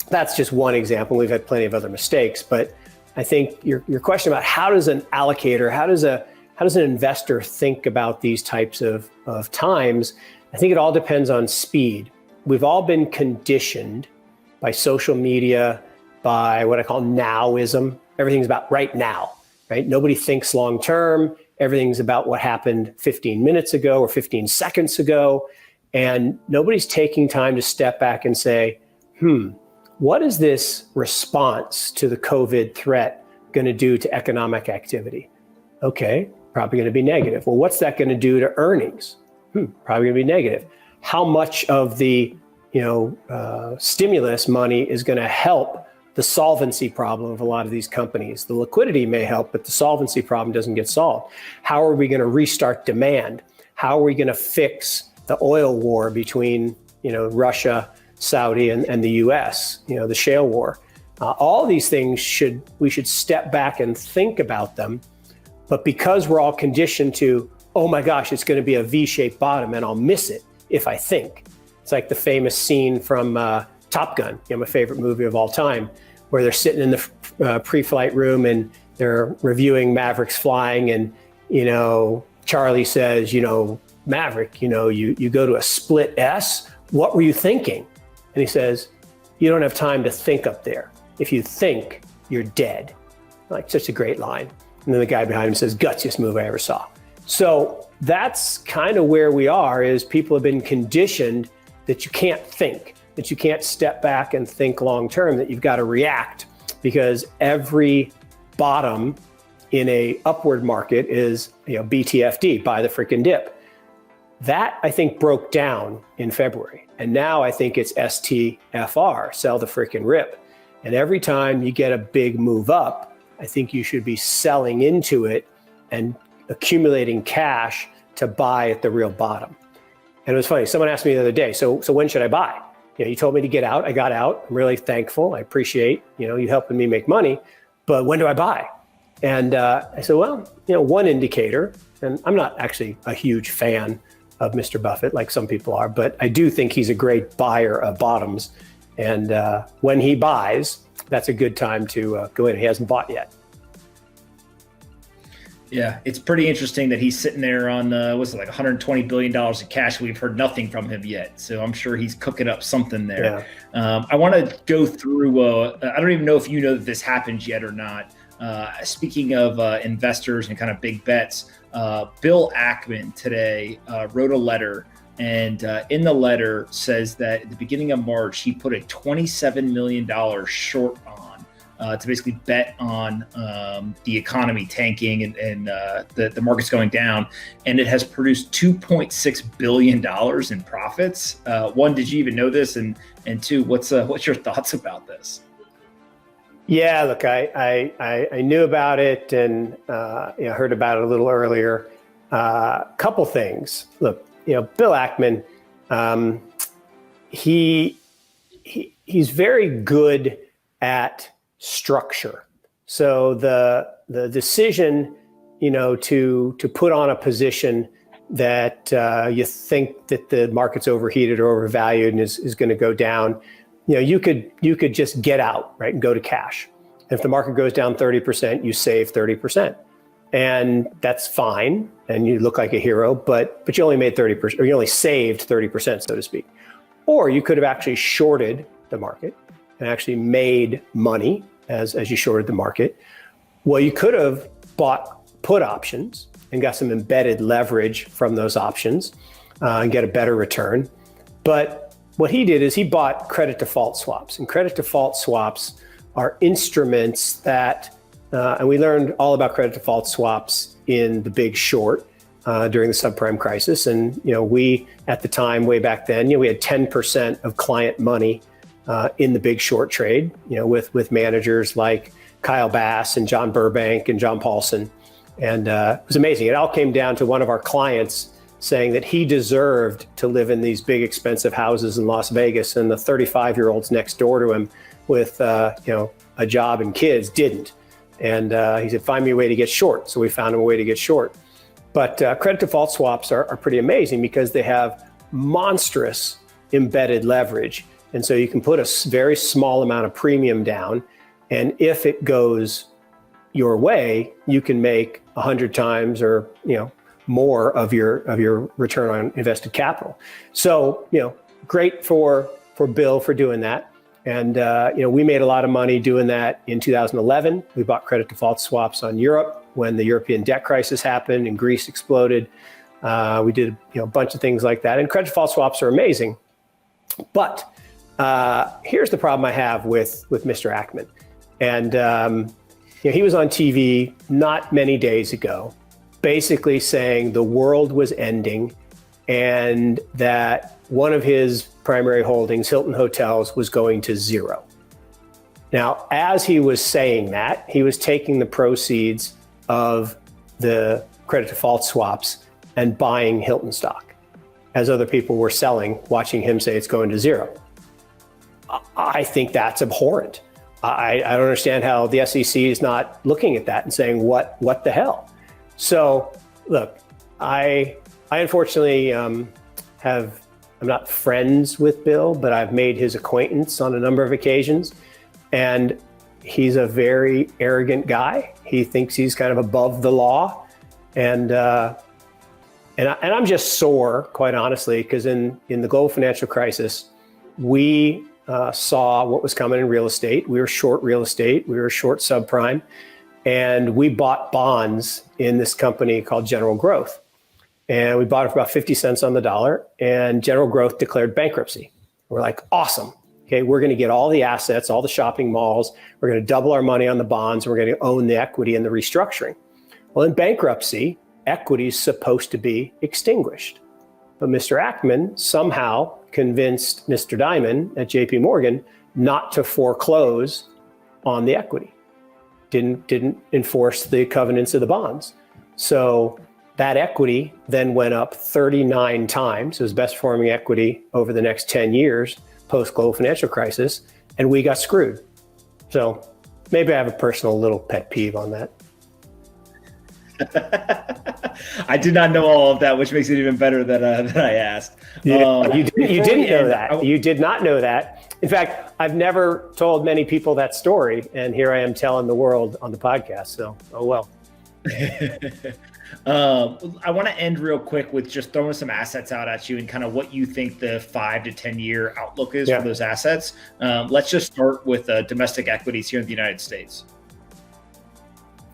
that's just one example. We've had plenty of other mistakes, but I think your question about how does an allocator, how does an investor think about these types of times, I think it all depends on speed. We've all been conditioned by social media, by what I call nowism. Everything's about right now, right? Nobody thinks long term. Everything's about what happened 15 minutes ago or 15 seconds ago. And nobody's taking time to step back and say, what is this response to the COVID threat going to do to economic activity? Okay, probably going to be negative. Well, what's that going to do to earnings? Probably going to be negative. How much of the stimulus money is going to help the solvency problem of a lot of these companies? The liquidity may help, but the solvency problem doesn't get solved. How are we going to restart demand? How are we going to fix the oil war between Russia, Saudi, and the U.S., the shale war? All these things we should step back and think about them. But because we're all conditioned to, oh my gosh, it's going to be a V-shaped bottom and I'll miss it if I think. It's like the famous scene from Top Gun, my favorite movie of all time, where they're sitting in the pre-flight room and they're reviewing Maverick's flying, and Charlie says, Maverick, you go to a split S. What were you thinking? And he says, you don't have time to think up there. If you think, you're dead. Like, such a great line. And then the guy behind him says, gutsiest move I ever saw. So that's kind of where we are, is people have been conditioned that you can't think, that you can't step back and think long term, that you've got to react, because every bottom in a upward market is BTFD, buy the freaking dip. That, I think, broke down in February. And now I think it's STFR, sell the freaking rip. And every time you get a big move up, I think you should be selling into it and accumulating cash to buy at the real bottom. And it was funny, someone asked me the other day, so when should I buy? You told me to get out, I got out. I'm really thankful, I appreciate, you helping me make money, but when do I buy? And I said, well, one indicator, and I'm not actually a huge fan of Mr. Buffett like some people are, but I do think he's a great buyer of bottoms. And when he buys, that's a good time to go in. He hasn't bought yet. Yeah, it's pretty interesting that he's sitting there on, $120 billion of cash. We've heard nothing from him yet. So I'm sure he's cooking up something there. Yeah. I want to go through, I don't even know if you know that this happens yet or not. Speaking of investors and kind of big bets, Bill Ackman today wrote a letter, and in the letter says that at the beginning of March, he put a $27 million short on to basically bet on the economy tanking and the market's going down. And it has produced $2.6 billion in profits. One, did you even know this? And two, what's your thoughts about this? Yeah, look, I knew about it and heard about it a little earlier. Couple things. Look, Bill Ackman, he's very good at structure. So the decision, to put on a position that you think that the market's overheated or overvalued and is going to go down. You could just get out, right, and go to cash. And if the market goes down 30%, you save 30%. And that's fine. And you look like a hero, but you only made 30%, or you only saved 30%, so to speak. Or you could have actually shorted the market and actually made money as you shorted the market. Well, you could have bought put options and got some embedded leverage from those options and get a better return. But what he did is he bought credit default swaps, and credit default swaps are instruments that, and we learned all about credit default swaps in the Big Short during the subprime crisis. And, we, at the time, way back then, we had 10% of client money in the Big Short trade, with managers like Kyle Bass and John Burbank and John Paulson. And it was amazing. It all came down to one of our clients saying that he deserved to live in these big, expensive houses in Las Vegas, and the 35-year-olds next door to him with, a job and kids didn't. And he said, find me a way to get short. So we found him a way to get short. But credit default swaps are pretty amazing because they have monstrous embedded leverage. And so you can put a very small amount of premium down. And if it goes your way, you can make 100 times or, more of your return on invested capital. So, great for Bill for doing that. And, we made a lot of money doing that in 2011. We bought credit default swaps on Europe when the European debt crisis happened and Greece exploded. We did, a bunch of things like that. And credit default swaps are amazing. But here's the problem I have with Mr. Ackman. And, he was on TV not many days ago, basically saying the world was ending and that one of his primary holdings, Hilton Hotels, was going to zero. Now, as he was saying that, he was taking the proceeds of the credit default swaps and buying Hilton stock, as other people were selling, watching him say it's going to zero. I think that's abhorrent. I don't understand how the SEC is not looking at that and saying, what the hell? So, look, I unfortunately have not friends with Bill, but I've made his acquaintance on a number of occasions. And he's a very arrogant guy. He thinks he's kind of above the law. And I'm just sore, quite honestly, because in the global financial crisis, we saw what was coming in real estate. We were short real estate. We were short subprime. And we bought bonds in this company called General Growth. And we bought it for about 50 cents on the dollar. And General Growth declared bankruptcy. We're like, awesome. Okay, we're going to get all the assets, all the shopping malls. We're going to double our money on the bonds. And we're going to own the equity in the restructuring. Well, in bankruptcy, equity is supposed to be extinguished. But Mr. Ackman somehow convinced Mr. Diamond at JP Morgan not to foreclose on the equity. Didn't enforce the covenants of the bonds. So that equity then went up 39 times. It was best performing equity over the next 10 years, post-global financial crisis, and we got screwed. So maybe I have a personal little pet peeve on that. I did not know all of that, which makes it even better that I asked. You didn't know that. You did not know that. In fact, I've never told many people that story, and here I am telling the world on the podcast. So, oh well. I want to end real quick with just throwing some assets out at you and kind of what you think the 5 to 10 year outlook is for those assets. Let's just start with domestic equities here in the United States.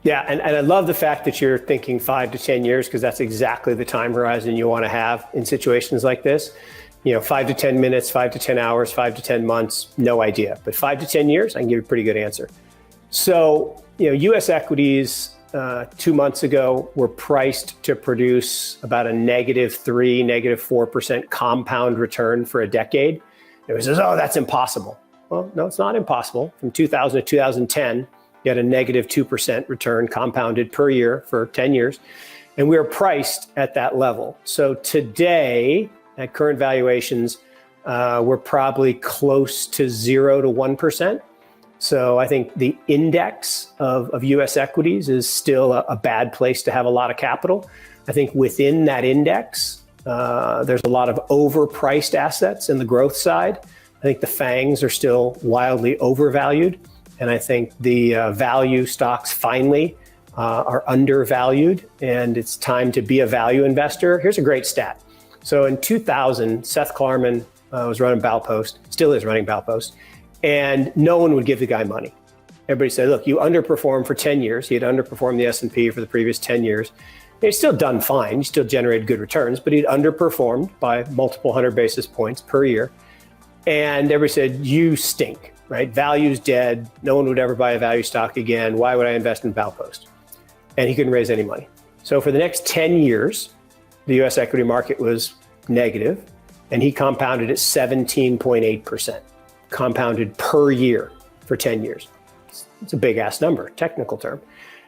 Yeah, and I love the fact that you're thinking 5 to 10 years, because that's exactly the time horizon you want to have in situations like this. 5 to 10 minutes, 5 to 10 hours, 5 to 10 months, no idea. But 5 to 10 years, I can give you a pretty good answer. So, U.S. equities 2 months ago were priced to produce about a -3, -4% compound return for a decade. It says, oh, that's impossible. Well, no, it's not impossible. From 2000 to 2010, you had a -2% return compounded per year for 10 years. And we are priced at that level. So today, at current valuations, we're probably close to 0 to 1%. So I think the index of U.S. equities is still a bad place to have a lot of capital. I think within that index, there's a lot of overpriced assets in the growth side. I think the FANGs are still wildly overvalued. And I think the value stocks finally are undervalued, and it's time to be a value investor. Here's a great stat. So in 2000, Seth Klarman was running Baupost, still is running Baupost, and no one would give the guy money. Everybody said, look, you underperformed for 10 years. He had underperformed the S&P for the previous 10 years. He's still done fine. He still generated good returns, but he'd underperformed by multiple 100 basis points per year. And everybody said, you stink. Right? Value's dead. No one would ever buy a value stock again. Why would I invest in Baupost? And he couldn't raise any money. So for the next 10 years, the U.S. equity market was negative, and he compounded at 17.8%, compounded per year for 10 years. It's a big ass number, technical term.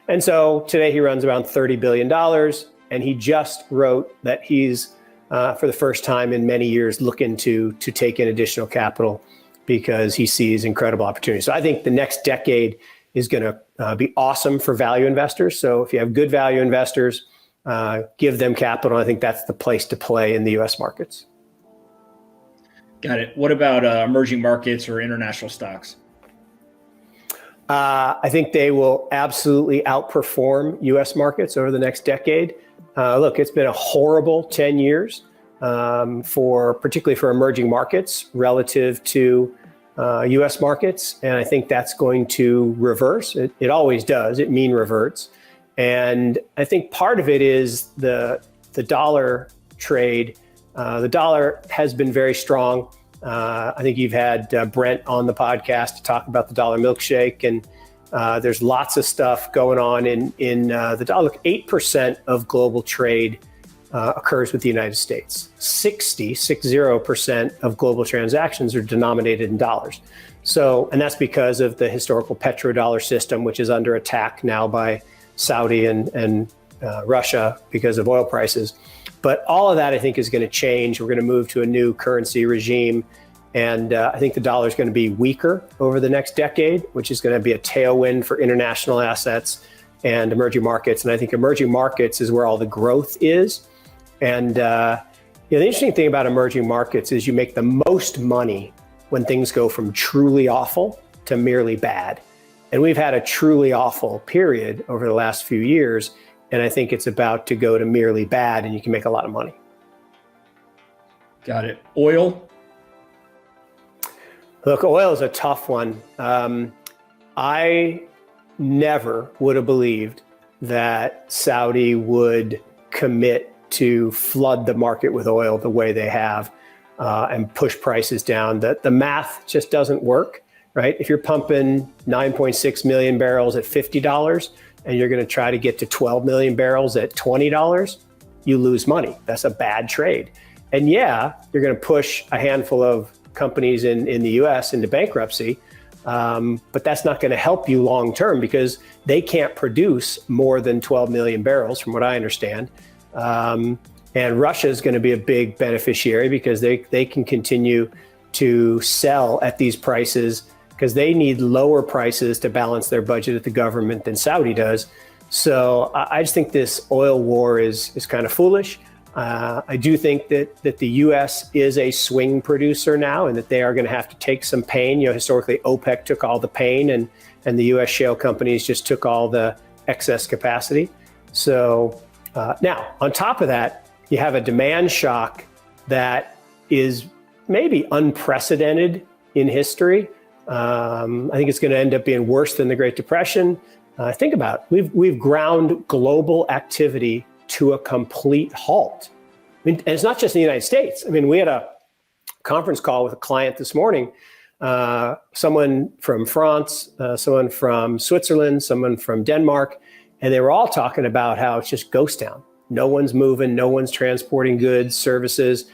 And so today he runs around $30 billion, and he just wrote that he's, for the first time in many years, looking to take in additional capital because he sees incredible opportunities. So I think the next decade is going to be awesome for value investors. So if you have good value investors, give them capital. I think that's the place to play in the U.S. markets. Got it. What about emerging markets or international stocks? I think they will absolutely outperform U.S. markets over the next decade. Look, it's been a horrible 10 years. Particularly for emerging markets relative to U.S. markets. And I think that's going to reverse. It always does. It mean reverts. And I think part of it is the dollar trade. The dollar has been very strong. I think you've had Brent on the podcast to talk about the dollar milkshake. And there's lots of stuff going on in the dollar. Look, 8% of global trade occurs with the United States. 60% of global transactions are denominated in dollars. So, and that's because of the historical petrodollar system, which is under attack now by Saudi and Russia because of oil prices. But all of that, I think, is going to change. We're going to move to a new currency regime. And I think the dollar is going to be weaker over the next decade, which is going to be a tailwind for international assets and emerging markets. And I think emerging markets is where all the growth is. And the interesting thing about emerging markets is you make the most money when things go from truly awful to merely bad. And we've had a truly awful period over the last few years. And I think it's about to go to merely bad, and you can make a lot of money. Got it. Oil? Look, oil is a tough one. I never would have believed that Saudi would commit to flood the market with oil the way they have and push prices down. The math just doesn't work, right? If you're pumping 9.6 million barrels at $50 and you're going to try to get to 12 million barrels at $20, you lose money. That's a bad trade. And yeah, you're going to push a handful of companies in the US into bankruptcy, but that's not going to help you long term because they can't produce more than 12 million barrels, from what I understand. And Russia is going to be a big beneficiary because they can continue to sell at these prices because they need lower prices to balance their budget at the government than Saudi does. So I just think this oil war is kind of foolish. I do think that the U.S. is a swing producer now and that they are going to have to take some pain. Historically, OPEC took all the pain and the U.S. shale companies just took all the excess capacity. So now, on top of that, you have a demand shock that is maybe unprecedented in history. I think it's going to end up being worse than the Great Depression. Think about it. We've ground global activity to a complete halt. And it's not just in the United States. We had a conference call with a client this morning, someone from France, someone from Switzerland, someone from Denmark, and they were all talking about how it's just ghost town. No one's moving, no one's transporting goods, services,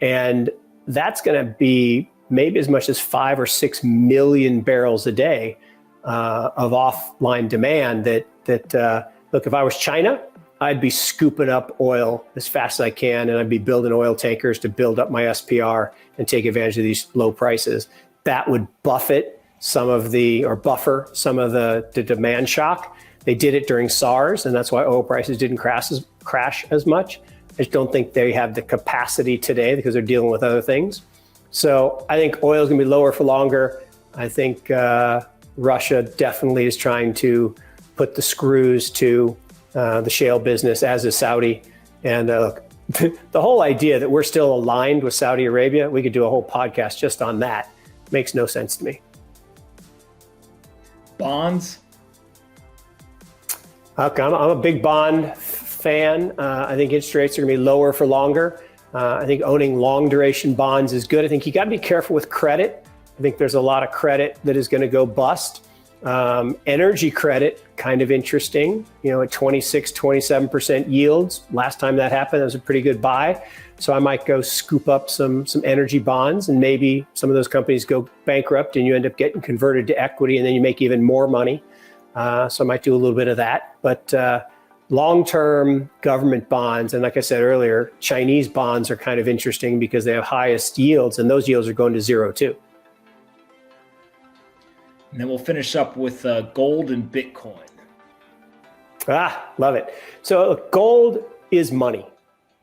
and that's going to be maybe as much as 5 or 6 million barrels a day of offline demand that look, if I was China, I'd be scooping up oil as fast as I can, and I'd be building oil tankers to build up my SPR and take advantage of these low prices. That would buffer some of the demand shock. They did it during SARS, and that's why oil prices didn't crash as much. I just don't think they have the capacity today because they're dealing with other things. So I think oil is going to be lower for longer. I think Russia definitely is trying to put the screws to the shale business, as is Saudi. And the whole idea that we're still aligned with Saudi Arabia, we could do a whole podcast just on that. Makes no sense to me. Bonds? Okay, I'm a big bond fan. I think interest rates are going to be lower for longer. I think owning long duration bonds is good. I think you got to be careful with credit. I think there's a lot of credit that is going to go bust. Energy credit, kind of interesting, at 26, 27% yields. Last time that happened, that was a pretty good buy. So I might go scoop up some energy bonds, and maybe some of those companies go bankrupt and you end up getting converted to equity, and then you make even more money. So I might do a little bit of that. But long-term government bonds, and like I said earlier, Chinese bonds are kind of interesting because they have highest yields, and those yields are going to zero too. And then we'll finish up with gold and Bitcoin. Love it. So look, gold is money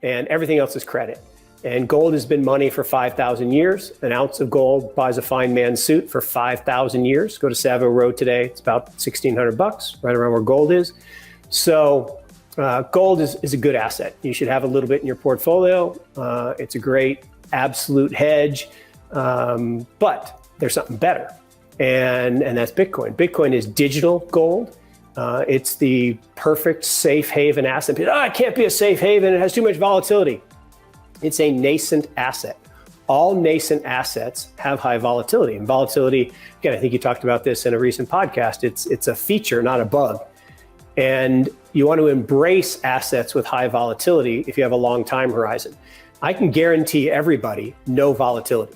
and everything else is credit. And gold has been money for 5,000 years. An ounce of gold buys a fine man's suit for 5,000 years. Go to Savile Row today. It's about $1,600, right around where gold is. So gold is a good asset. You should have a little bit in your portfolio. It's a great absolute hedge, but there's something better. And that's Bitcoin. Bitcoin is digital gold. It's the perfect safe haven asset. It can't be a safe haven. It has too much volatility. It's a nascent asset. All nascent assets have high volatility. And volatility, again, I think you talked about this in a recent podcast. It's a feature, not a bug. And you want to embrace assets with high volatility if you have a long time horizon. I can guarantee everybody no volatility.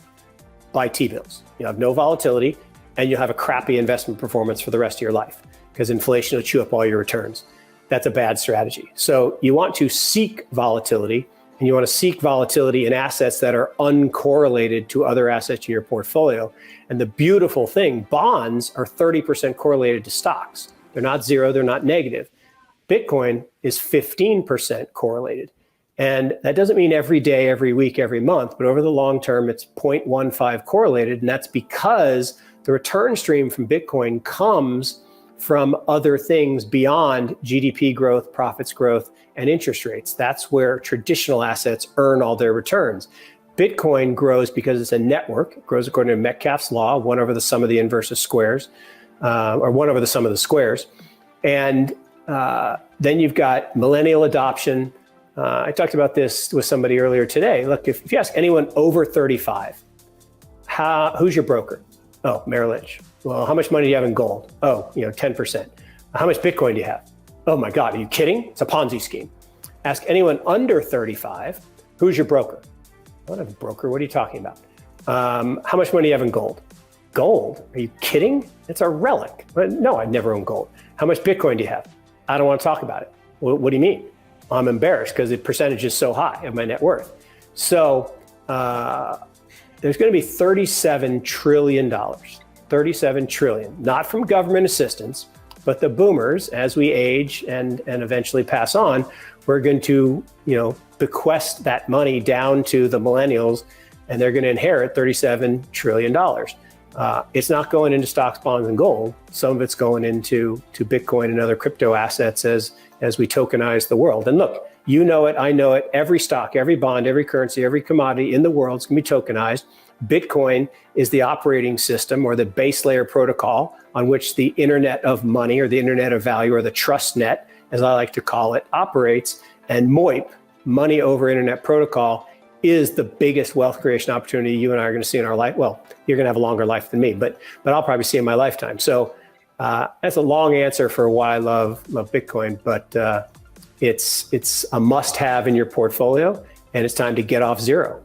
Buy T-bills. You have no volatility, and you'll have a crappy investment performance for the rest of your life because inflation will chew up all your returns. That's a bad strategy. So you want to seek volatility, and you want to seek volatility in assets that are uncorrelated to other assets in your portfolio. And the beautiful thing, bonds are 30% correlated to stocks. They're not zero, they're not negative. Bitcoin is 15% correlated. And that doesn't mean every day, every week, every month, but over the long term, it's 0.15 correlated. And that's because the return stream from Bitcoin comes from other things beyond GDP growth, profits growth, and interest rates. That's where traditional assets earn all their returns. Bitcoin grows because it's a network. It grows according to Metcalfe's law, 1 over the sum of the inverse of squares, or 1 over the sum of the squares. And then you've got millennial adoption. I talked about this with somebody earlier today. Look, if you ask anyone over 35, who's your broker? Oh, Merrill Lynch. Well, how much money do you have in gold? Oh, 10%. How much Bitcoin do you have? Oh my God, are you kidding? It's a Ponzi scheme. Ask anyone under 35, who's your broker? I don't have a broker. What are you talking about? How much money do you have in gold? Gold? Are you kidding? It's a relic. No, I've never owned gold. How much Bitcoin do you have? I don't want to talk about it. What do you mean? I'm embarrassed because the percentage is so high of my net worth. So there's going to be $37 trillion, $37 trillion, not from government assistance, but the boomers, as we age and eventually pass on, we're going to, bequest that money down to the millennials, and they're going to inherit $37 trillion. It's not going into stocks, bonds, and gold. Some of it's going into Bitcoin and other crypto assets as we tokenize the world. And look, you know it, I know it, every stock, every bond, every currency, every commodity in the world is going to be tokenized. Bitcoin is the operating system or the base layer protocol on which the internet of money or the internet of value or the trust net, as I like to call it, operates. And MOIP, money over internet protocol, is the biggest wealth creation opportunity you and I are going to see in our life. Well, you're going to have a longer life than me, but I'll probably see in my lifetime. So that's a long answer for why I love Bitcoin, but it's a must-have in your portfolio, and it's time to get off zero.